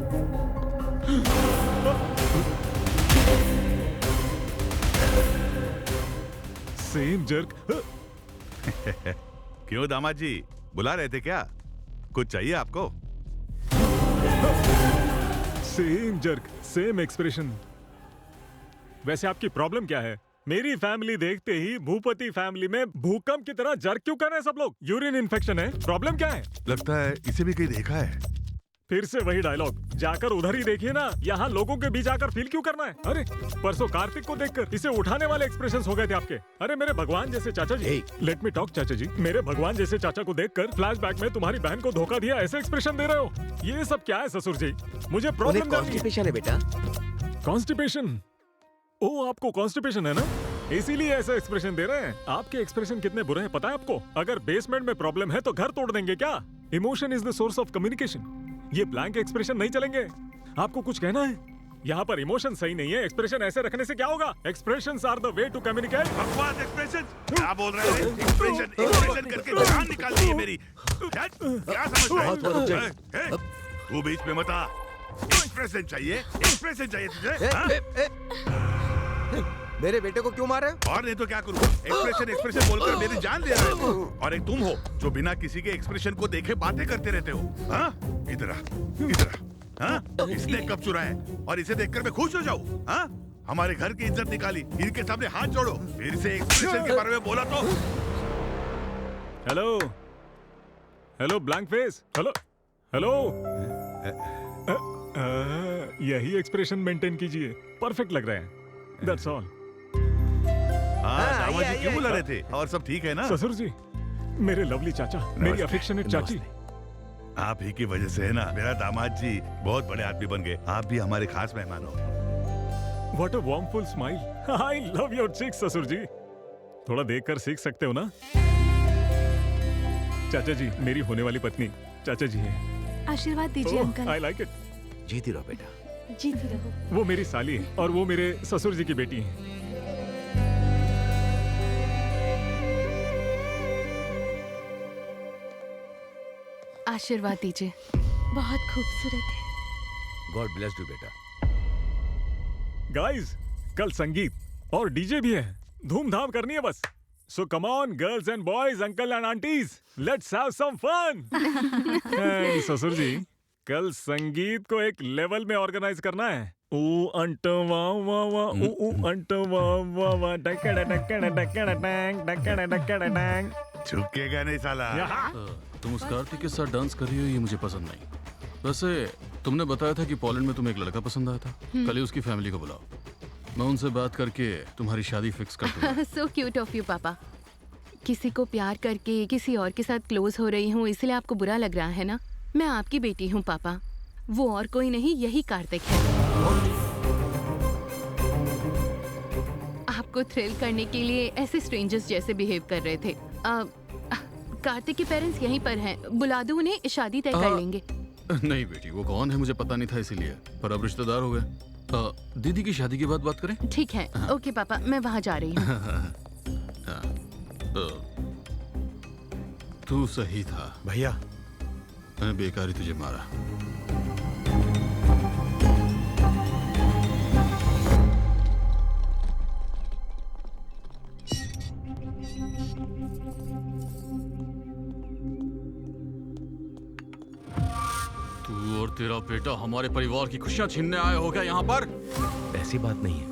Same jerk. क्यों दामाद जी, बुला रहे थे क्या? कुछ चाहिए आपको? Same jerk, same expression. वैसे आपकी प्रॉब्लम क्या है? मेरी फैमिली देखते ही भूपति फैमिली में भूकंप की तरह जर्क क्यों कर रहे हैं सब लोग? यूरिन इन्फेक्शन है? प्रॉब्लम क्या है? लगता है इसे भी कहीं देखा है। फिर से वही डायलॉग, जाकर उधर ही देखिए ना, यहाँ लोगों के बीच आकर फील क्यों करना है? अरे परसों कार्तिक को देखकर इसे उठाने वाले एक्सप्रेशंस हो गए थे आपके। अरे मेरे भगवान जैसे चाचा जी, लेट मी टॉक चाचा जी, मेरे भगवान जैसे चाचा को देखकर फ्लैशबैक में तुम्हारी बहन को धोखा दिया ऐसे एक्सप्रेशन दे रहे हो। ये सब क्या है ससुर जी? मुझे प्रॉब्लम कॉन्स्टिपेशन है बेटा। कॉन्स्टिपेशन? ओ, आपको कॉन्स्टिपेशन है ना, इसीलिए ऐसा एक्सप्रेशन दे रहे हैं। आपके एक्सप्रेशन कितने बुरे हैं पता है आपको? अगर बेसमेंट में प्रॉब्लम है तो घर तोड़ देंगे क्या? Emotion is the source of communication. ये ब्लैंक एक्सप्रेशन नहीं चलेंगे। आपको कुछ कहना है? यहाँ पर इमोशन सही नहीं है, एक्सप्रेशन ऐसे रखने से क्या होगा? Expressions are the way to communicate. बकवास एक्सप्रेशन क्या बोल रहे हैं? एक्सप्रेशन करके जान निकाल दी है मेरी। क्या समझ रहे हैं? तू बीच में मत आ। एक्सप्रेशन चाहिए तुझे? मेरे बेटे को क्यों मार रहे हो? और नहीं तो क्या करूँ? एक्सप्रेशन बोलकर मेरी जान ले रहे हो। और एक तुम हो जो बिना किसी के एक्सप्रेशन को देखे बातें करते रहते हो। हाँ, इधर हाँ, इसने कब चुरा है और इसे देखकर मैं खुश हो जाऊँ? हाँ, हमारे घर की इज्जत निकाली, इनके सामने हाथ जोड़ो। फिर से एक्सप्रेशन के बारे में बोला तो। Hello hello blank face, hello hello. यही एक्सप्रेशन मेंटेन कीजिए, परफेक्ट लग रहे हैं। That's all. दामाद जी क्यों बुला रहे थे? और सब ठीक है ना? ससुर जी, मेरे लवली चाचा, मेरी अफेक्शनेट चाची, आप ही की वजह से है ना मेरा दामाद जी बहुत बड़े आदमी बन गए। आप भी हमारे खास मेहमान हो। What a warmful smile. I love your cheeks ससुर जी। थोड़ा देखकर सीख सकते हो ना? चाचा जी, मेरी होने वाली पत्नी चाचा जी है। आशीर्वाद दीजिए अंकल। I like it. जीती रहो बेटा, जीती रहो। वो मेरी साली है और वो मेरे ससुर जी की बेटी है। आशीर्वाद दीजिए। बहुत खूबसूरत है। गॉड ब्लेस यू बेटा। गाइस, कल संगीत और डीजे भी है, धूमधाम करनी है बस। So come on girls and boys, uncle and aunties, let's have some fun. ससुर जी, कल संगीत को एक लेवल में ऑर्गेनाइज करना है। ऊ अंटो वा वा वा, ऊ अंटो वा वा वा, डकड़ा डकड़ा डकड़ा डैंग, डकड़ा डकड़ा डैंग। झुकेगा नहीं साला। तुम उस कार्तिक के साथ डांस कर रही हो, ये मुझे पसंद नहीं। वैसे तुमने बताया था कि पोलैंड में तुम्हें एक लड़का पसंद आया था। कल ही उसकी फैमिली को बुलाओ, मैं उनसे बात करके तुम्हारी शादी फिक्स कर दूंगा। सो क्यूट ऑफ यू पापा। किसी को प्यार करके किसी और के साथ क्लोज हो रही हूँ, इसलिए आपको बुरा लग रहा है ना? मैं आपकी बेटी हूँ पापा, वो और कोई नहीं, यही कार्तिक है। आपको थ्रिल करने के लिए ऐसे स्ट्रेंजर्स जैसे बिहेव कर रहे थे। कार्तिक के पेरेंट्स यहीं पर हैं, बुला दो उन्हें, शादी तय कर लेंगे। नहीं बेटी, वो कौन है मुझे पता नहीं था, इसीलिए, पर अब रिश्तेदार हो गए। दीदी की शादी के बाद बात करें? ठीक है। ओके पापा, मैं वहाँ जा रही हूँ। तू सही था भैया, मैंने बेकार ही तुझे मारा। और तेरा बेटा हमारे परिवार की खुशियां छीनने आए हो क्या यहाँ पर? ऐसी बात नहीं है।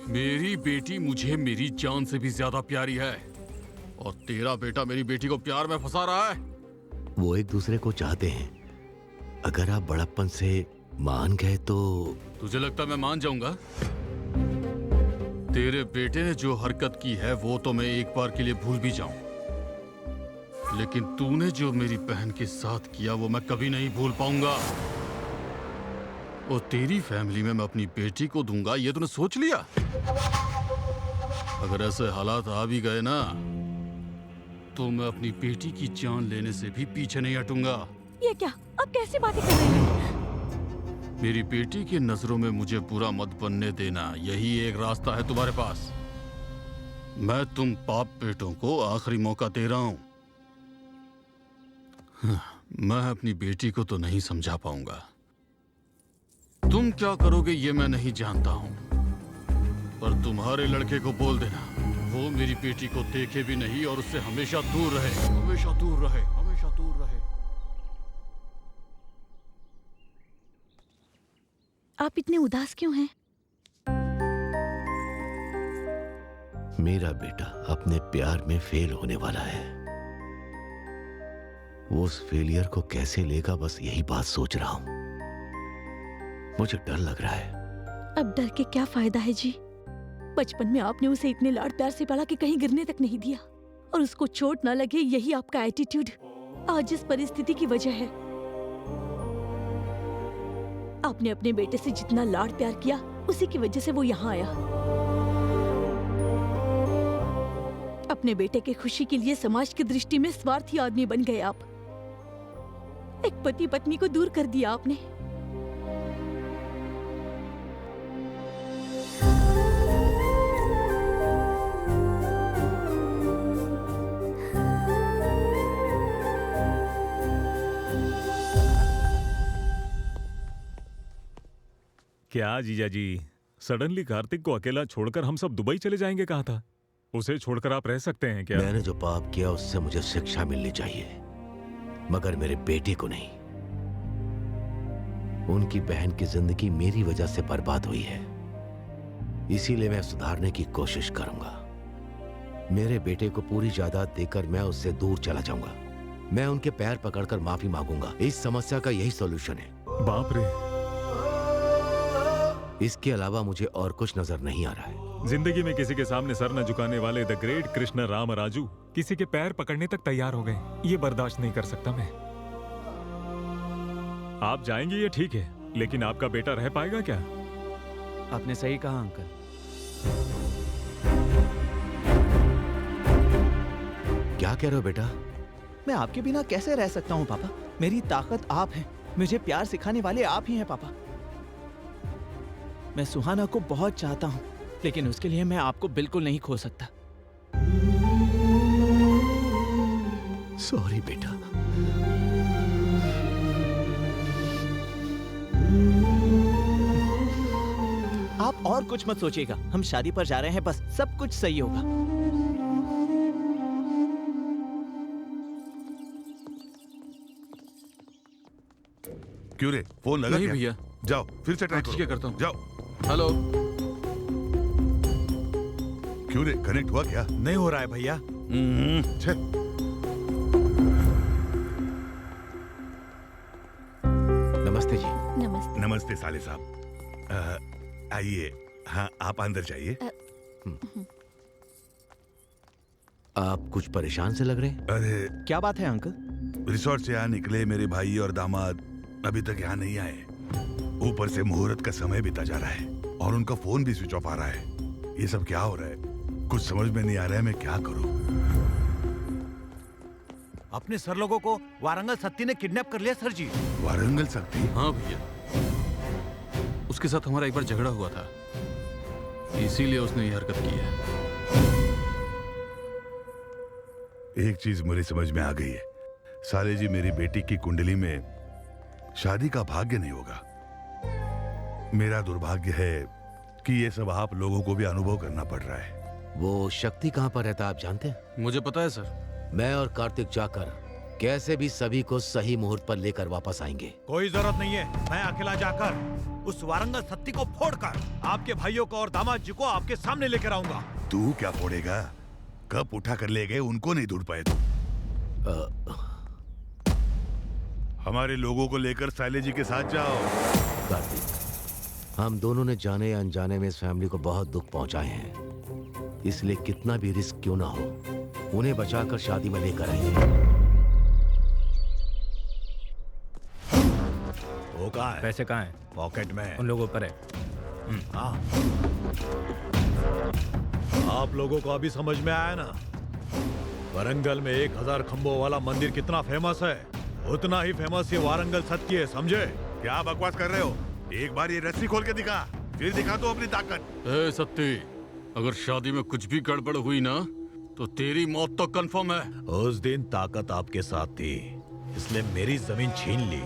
मेरी बेटी मुझे मेरी जान से भी ज्यादा प्यारी है और तेरा बेटा मेरी बेटी को प्यार में फंसा रहा है। वो एक दूसरे को चाहते हैं। अगर आप बड़प्पन से मान गए तो तुझे लगता है मैं मान जाऊंगा? तेरे बेटे ने जो हरकत की है वो तो मैं एक बार के लिए भूल भी जाऊं, लेकिन तूने जो मेरी बहन के साथ किया वो मैं कभी नहीं भूल पाऊंगा। और तेरी फैमिली में मैं अपनी बेटी को दूंगा ये तूने सोच लिया? अगर ऐसे हालात आ भी गए ना तो मैं अपनी बेटी की जान लेने से भी पीछे नहीं हटूंगा। ये क्या? अब कैसी बातें कर रहे हैं? मेरी बेटी की नजरों में मुझे बुरा मत बनने देना, यही एक रास्ता है तुम्हारे पास। मैं तुम बाप बेटों को आखिरी मौका दे रहा हूं। मैं अपनी बेटी को तो नहीं समझा पाऊंगा। तुम क्या करोगे ये मैं नहीं जानता हूं, पर तुम्हारे लड़के को बोल देना वो मेरी बेटी को देखे भी नहीं और उससे हमेशा दूर रहे, हमेशा दूर रहे, हमेशा दूर रहे। आप इतने उदास क्यों हैं? मेरा बेटा अपने प्यार में फेल होने वाला है। वो उस फेलियर को कैसे लेगा, बस यही बात सोच रहा हूं। मुझे डर लग रहा है। अब डर के क्या फायदा है जी? बचपन में आपने उसे इतने लाड प्यार से पाला कि कहीं गिरने तक नहीं दिया, और उसको चोट ना लगे यही आपका एटीट्यूड आज इस परिस्थिति की वजह है। आपने अपने बेटे से जितना लाड प्यार किया उसी की वजह से वो यहाँ आया। अपने बेटे के खुशी के लिए समाज की दृष्टि में स्वार्थी आदमी बन गए आप। एक पति पत्नी को दूर कर दिया आपने। क्या जीजा जी, सडनली कार्तिक को अकेला छोड़कर हम सब दुबई चले जाएंगे कहा था? उसे छोड़कर आप रह सकते हैं क्या? मैंने जो पाप किया उससे मुझे शिक्षा मिलनी चाहिए, मगर मेरे बेटे को नहीं। उनकी बहन की जिंदगी मेरी वजह से बर्बाद हुई है, इसीलिए मैं सुधारने की कोशिश करूंगा। मेरे बेटे को पूरी जायदाद देकर मैं उससे दूर चला जाऊंगा। मैं उनके पैर पकड़कर माफी मांगूंगा। इस समस्या का यही सॉल्यूशन है। बाप रे, इसके अलावा मुझे और कुछ नजर नहीं आ रहा है। जिंदगी में किसी के सामने सर न झुकाने वाले द ग्रेट कृष्ण राम राजू किसी के पैर पकड़ने तक तैयार हो गए। ये बर्दाश्त नहीं कर सकता मैं। आप जाएंगे ये ठीक है, लेकिन आपका बेटा रह पाएगा क्या? आपने सही कहा अंकल। क्या कह रहे हो बेटा? मैं आपके बिना कैसे रह सकता हूँ पापा? मेरी ताकत आप हैं, मुझे प्यार सिखाने वाले आप ही हैं पापा। मैं सुहाना को बहुत चाहता हूँ, लेकिन उसके लिए मैं आपको बिल्कुल नहीं खो सकता। सॉरी बेटा। आप और कुछ मत सोचिएगा, हम शादी पर जा रहे हैं, बस सब कुछ सही होगा। क्यों रे, फोन लगा? नहीं भैया। जाओ फिर से ट्राई ठीक है, करता हूँ। जाओ। हेलो। क्यों रे, कनेक्ट हुआ क्या? नहीं हो रहा है भैया। छे। नमस्ते जी। नमस्ते। नमस्ते साले साहब। आइए। हाँ, आप अंदर जाइए। आप कुछ परेशान से लग रहे हैं। अरे क्या बात है अंकल? रिसोर्ट से यहाँ निकले मेरे भाई और दामाद अभी तक यहाँ नहीं आए। ऊपर से मुहूर्त का समय बीता जा रहा है और उनका फोन भी स्विच ऑफ आ रहा है। ये सब क्या हो रहा है? कुछ समझ में नहीं आ रहा है, मैं क्या करूं? अपने सर लोगों को वारंगल सत्ती ने किडनैप कर लिया सर जी। वारंगल सत्ती? हाँ भैया, उसके साथ हमारा एक बार झगड़ा हुआ था, इसीलिए उसने ये हरकत की है। एक चीज मुझे समझ में आ गई है, साले जी मेरी बेटी की कुंडली में शादी का भाग्य नहीं होगा। मेरा दुर्भाग्य है कि ये सब आप लोगों को भी अनुभव करना पड़ रहा है। वो शक्ति कहाँ पर रहता आप जानते हैं? मुझे पता है सर। मैं और कार्तिक जाकर कैसे भी सभी को सही मुहूर्त पर लेकर वापस आएंगे। कोई जरूरत नहीं है, मैं अकेला जाकर उस वारंगल सत्ती को फोड़कर आपके भाइयों को और दामाद जी को आपके सामने लेकर आऊंगा। तू क्या फोड़ेगा? कब उठा कर ले गए उनको नहीं ढूंढ पाए तू। हमारे लोगों को लेकर साले जी के साथ जाओ। कार्तिक, हम दोनों ने जाने या अनजाने में इस फैमिली को बहुत दुख पहुंचाए हैं, इसलिए कितना भी रिस्क क्यों ना हो उन्हें बचाकर शादी में लेकर आएंगे। वो कहाँ है? पैसे कहाँ हैं? पॉकेट में। उन लोगों पर है। हाँ। आप लोगों को अभी समझ में आया ना? वारंगल में 1000 खंभों वाला मंदिर कितना फेमस है, उतना ही फेमस ये वारंगल सत्ती है, समझे? क्या बकवास कर रहे हो? एक बार ये रस्सी खोल के दिखा, फिर दिखा तो अपनी ताकत। ए सत्ती, अगर शादी में कुछ भी गड़बड़ हुई ना तो तेरी मौत तो कंफर्म है। उस दिन ताकत आपके साथ थी, इसलिए मेरी जमीन छीन ली।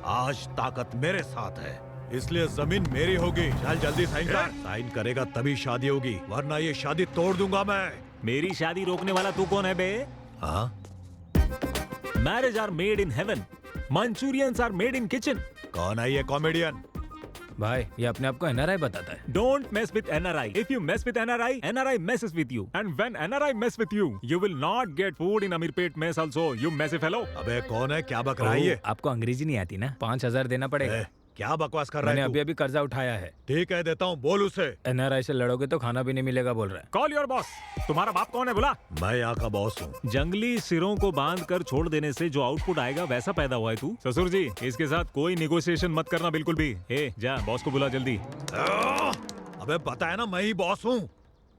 आज ताकत मेरे साथ है, इसलिए जमीन मेरी होगी। चल जल्दी साइन कर। साइन करेगा तभी शादी होगी, वरना ये शादी तोड़ दूंगा मैं। मेरी शादी रोकने वाला तू कौन है बे? हाँ? Marriage are made in heaven, manchurians are made in kitchen. कौन है ये कॉमेडियन? भाई ये अपने आप को एनआरआई बताता है। Don't mess with NRI. If you mess with NRI, NRI messes with you. And when NRI mess with you, you will not get food in Amirpet mess also. You messy fellow. अबे कौन है? क्या बक रहा है ये? आपको अंग्रेजी नहीं आती ना? 5000 देना पड़ेगा। क्या बकवास कर रहा है? मैंने अभी कर्जा उठाया है। ठीक है, देता हूँ, बोल उसे। एनआरआई से लड़ोगे तो खाना भी नहीं मिलेगा बोल रहा है। Call your boss. तुम्हारा बाप कौन है बोला? मैं यहाँ का बॉस हूँ। जंगली सिरों को बांध कर छोड़ देने से जो आउटपुट आएगा वैसा पैदा हुआ है तू। ससुर जी, इसके साथ कोई निगोशिएशन मत करना बिल्कुल भी। ए, जा बॉस को बुला जल्दी। अबे पता है ना मैं ही बॉस हूँ।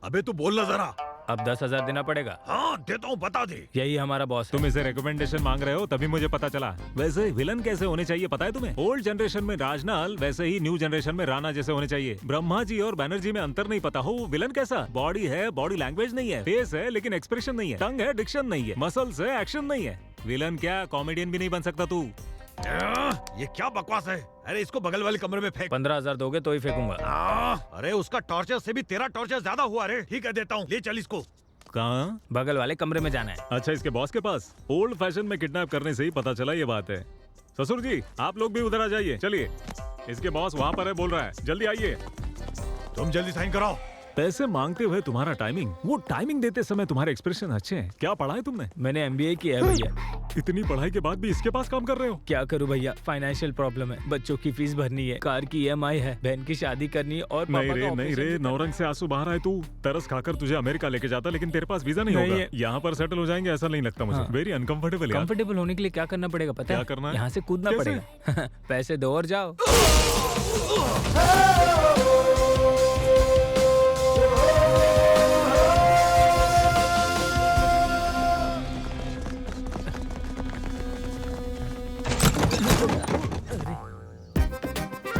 अबे तू बोलना जरा। अब 10,000 देना पड़ेगा। हाँ देता हूँ, बता दे। यही हमारा बॉस है। तुम इसे रिकमेंडेशन मांग रहे हो तभी मुझे पता चला। वैसे विलन कैसे होने चाहिए पता है तुम्हें? ओल्ड जनरेशन में राजनाल, वैसे ही न्यू जनरेशन में राणा जैसे होने चाहिए। ब्रह्मा जी और बैनर्जी में अंतर नहीं पता हो, विलन कैसा? बॉडी है, बॉडी लैंग्वेज नहीं है, फेस है लेकिन एक्सप्रेशन नहीं है, टंग है, डिक्शन नहीं है, मसल्स है, एक्शन नहीं है। विलन क्या कॉमेडियन भी नहीं बन सकता तू। ये क्या बकवास है? अरे इसको बगल वाले कमरे में फेंक। 15,000 दोगे तो ही फेंकूंगा। अरे उसका टॉर्चर से भी तेरा टॉर्चर ज्यादा हुआ रे। ठीक है देता हूँ, ले चल इसको। कहाँ? बगल वाले कमरे में जाना है। अच्छा, इसके बॉस के पास? ओल्ड फैशन में किडनैप करने से ही पता चला ये बात है। ससुर जी, आप लोग भी उधर आ जाइए। चलिए, इसके बॉस वहाँ पर है, बोल रहा है, जल्दी आइए। तुम जल्दी साइन कराओ। पैसे मांगते हुए तुम्हारा टाइमिंग, वो टाइमिंग देते समय तुम्हारे एक्सप्रेशन अच्छे हैं। क्या पढ़ा है तुमने? मैंने MBA किया है भैया। इतनी पढ़ाई के बाद भी इसके पास काम कर रहे हो? क्या करूं भैया, फाइनेंशियल प्रॉब्लम है। बच्चों की फीस भरनी है, कार की EMI है, बहन की शादी करनी है और नहीं रे, नौरंग से आंसू बाहर आए तू। तरस खाकर तुझे अमेरिका लेके जाता, लेकिन तेरे पास वीजा नहीं होगा। यहाँ पर सेटल हो जाएंगे ऐसा नहीं लगता मुझे। Very uncomfortable. कंफर्टेबल होने के लिए क्या करना पड़ेगा पता है? क्या करना है? यहाँ से कूदना पड़ेगा। पैसे दो और जाओ।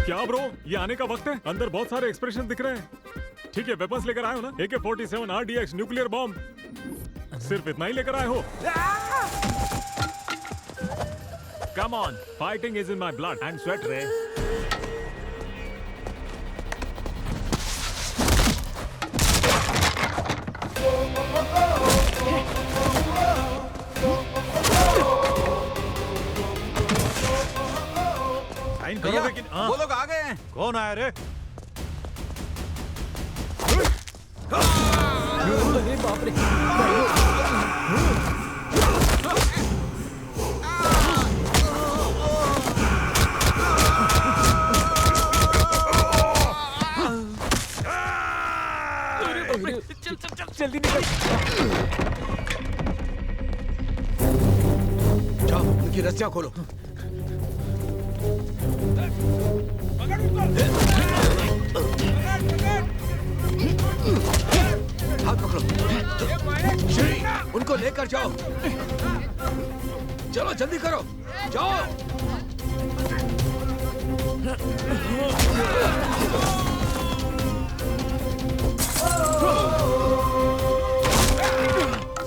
क्या ब्रो, ये आने का वक्त है? अंदर बहुत सारे एक्सप्रेशन दिख रहे हैं। ठीक है, वेपन्स लेकर आए हो ना? AK-47 RDX nuclear bomb. सिर्फ इतना ही लेकर आए हो? Come on, fighting is in my blood and sweat, Ray. भैया, वो लोग आ गए हैं। कौन आया रे? बाप रे। जल्दी निकल। जाओ, उनकी रस्सियां खोलो। हाथ पकड़ो। श्री, उनको लेकर जाओ। चलो जल्दी करो, जाओ।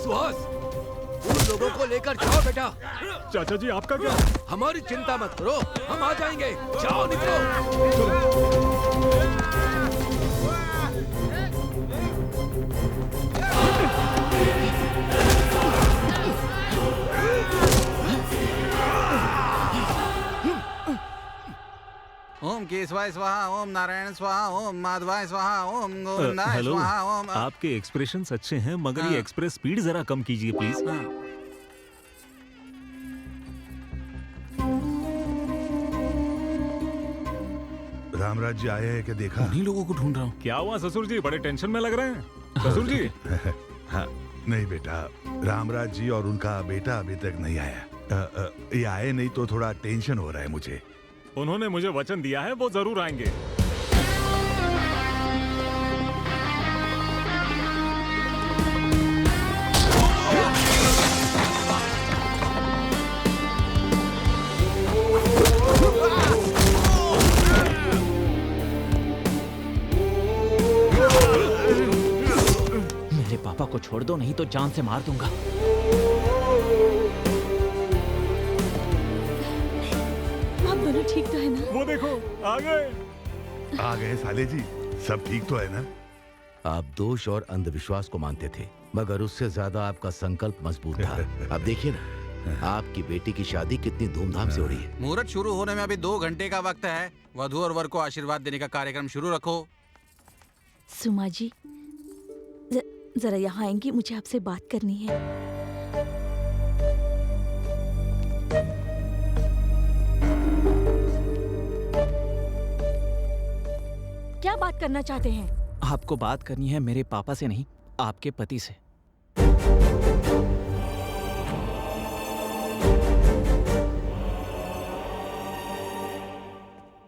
सुहास, उन लोगों को लेकर जाओ बेटा। चाचा जी, आपका क्या? हमारी चिंता मत करो, हम आ जाएंगे। जाओ, निकलो। ओम केशवाय स्वाहा, ओम नारायण स्वाहा, ओम माधवाय स्वाहा, ओम गोविंदाय हेलो, स्वाहा, ओम आपके एक्सप्रेशंस अच्छे हैं मगर ये एक्सप्रेस स्पीड जरा कम कीजिए प्लीज। रामराज जी आए हैं क्या देखा? उन्हीं लोगों को ढूंढ रहा हूँ। क्या हुआ ससुर जी, बड़े टेंशन में लग रहे हैं ससुर जी? हाँ, नहीं बेटा, रामराज जी और उनका बेटा अभी तक नहीं आया। ये आए नहीं तो थोड़ा टेंशन हो रहा है मुझे। उन्होंने मुझे वचन दिया है वो जरूर आएंगे। मेरे पापा को छोड़ दो, नहीं तो जान से मार दूंगा। आप दोनों ठीक तो है ना? वो देखो आ गए। आ गए साले जी, सब ठीक तो है ना? आप दोष और अंधविश्वास को मानते थे, मगर उससे ज्यादा आपका संकल्प मजबूत था। अब देखिए ना, आपकी बेटी की शादी कितनी धूमधाम से हो रही है। मुहूर्त शुरू होने में अभी 2 घंटे का वक्त है। वधू और वर को आशीर्वाद देने का कार्यक्रम शुरू रखो। सुमा जी, जरा यहाँ आएंगी, मुझे आपसे बात करनी है। क्या बात करना चाहते हैं? आपको बात करनी है मेरे पापा से नहीं, आपके पति से।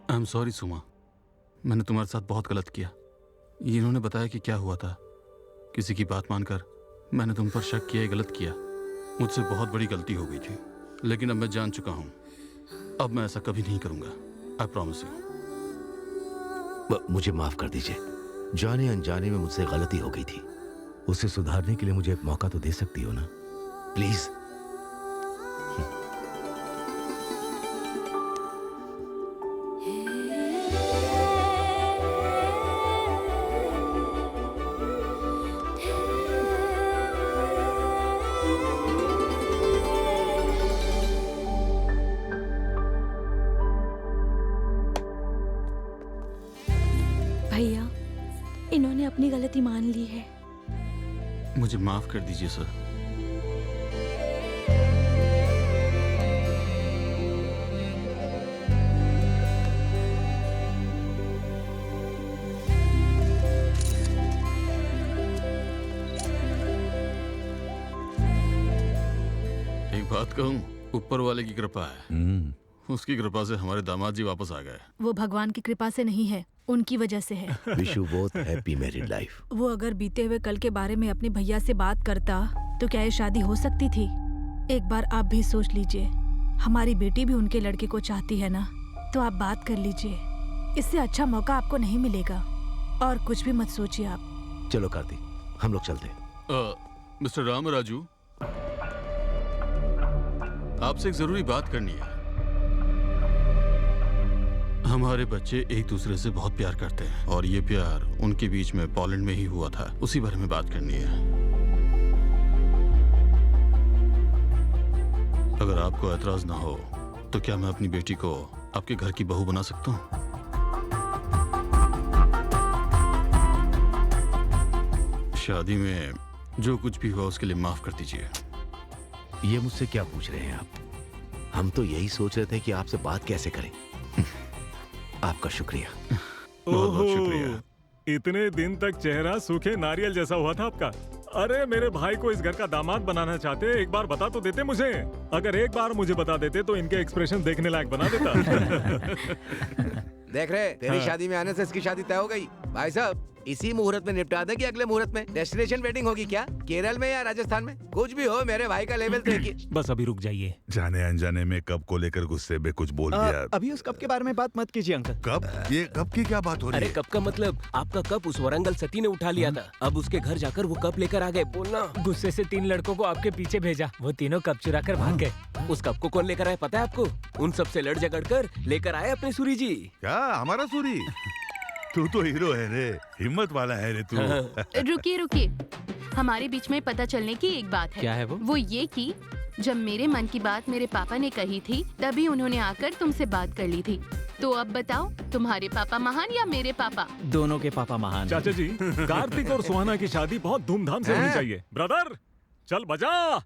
आई एम सॉरी सुमा, मैंने तुम्हारे साथ बहुत गलत किया। इन्होंने बताया कि क्या हुआ था, किसी की बात मानकर मैंने तुम पर शक किया, गलत किया। मुझसे बहुत बड़ी गलती हो गई थी, लेकिन अब मैं जान चुका हूँ। अब मैं ऐसा कभी नहीं करूंगा। I promise you. मुझे माफ कर दीजिए, जाने अनजाने में मुझसे गलती हो गई थी। उसे सुधारने के लिए मुझे एक मौका तो दे सकती हो ना, प्लीज। भैया, इन्होंने अपनी गलती मान ली है। मुझे माफ कर दीजिए सर। एक बात कहूँ, ऊपर वाले की कृपा है। उसकी कृपा से हमारे दामाद जी वापस आ गए। वो भगवान की कृपा से नहीं है, उनकी वजह से है। Wish you both happy married life. वो अगर बीते हुए कल के बारे में अपने भैया से बात करता तो क्या ये शादी हो सकती थी? एक बार आप भी सोच लीजिए, हमारी बेटी भी उनके लड़के को चाहती है ना, तो आप बात कर लीजिए। इससे अच्छा मौका आपको नहीं मिलेगा। और कुछ भी मत सोचिए आप। चलो कार्तिक, हम लोग चलते। मिस्टर राम राजू, आपसे एक जरूरी बात करनी है। हमारे बच्चे एक दूसरे से बहुत प्यार करते हैं और ये प्यार उनके बीच में पोलैंड में ही हुआ था। उसी बारे में बात करनी है। अगर आपको ऐतराज ना हो तो क्या मैं अपनी बेटी को आपके घर की बहू बना सकता हूँ? शादी में जो कुछ भी हुआ उसके लिए माफ कर दीजिए। ये मुझसे क्या पूछ रहे हैं आप? हम तो यही सोच रहे थे कि आपसे बात कैसे करें। आपका शुक्रिया। बहुत बहुत शुक्रिया। इतने दिन तक चेहरा सूखे नारियल जैसा हुआ था आपका। अरे मेरे भाई को इस घर का दामाद बनाना चाहते, एक बार बता तो देते मुझे। अगर एक बार मुझे बता देते तो इनके एक्सप्रेशन देखने लायक बना देता। देख रहे, तेरी शादी में आने से इसकी शादी तय हो गई। भाई साहब, इसी मुहूर्त में निपटा दे कि अगले मुहूर्त में? डेस्टिनेशन वेडिंग होगी क्या, केरल में या राजस्थान में? कुछ भी हो, मेरे भाई का लेवल देखिए। बस अभी रुक जाइए। जाने अनजाने में कब को लेकर गुस्से में कुछ बोल दिया। अभी उस कप के बारे में बात मत कीजिए अंकल। कब? ये कब की क्या बात हो रही अरे है? कप का मतलब आपका कप उस वरंगल सती ने उठा लिया था। अब उसके घर जाकर वो कप लेकर आ गए। बोलना। गुस्से से 3 लड़कों को आपके पीछे भेजा, वो तीनों कप चुरा कर भाग गए। उस कप को कौन लेकर आया पता है आपको? उन सब से लड़ झगड़ कर लेकर आए अपने सूरी जी। क्या हमारा सूरी? तू तो हीरो है रे, हिम्मत वाला है रे तू। रुकिए रुकिए, हमारे बीच में पता चलने की एक बात है। क्या है वो? ये कि जब मेरे मन की बात मेरे पापा ने कही थी, तभी उन्होंने आकर तुमसे बात कर ली थी। तो अब बताओ, तुम्हारे पापा महान या मेरे पापा? दोनों के पापा महान हैं। चाचा जी, कार्तिक और सुहाना की शादी बहुत धूमधाम से होनी चाहिए। ब्रदर, चल बजा।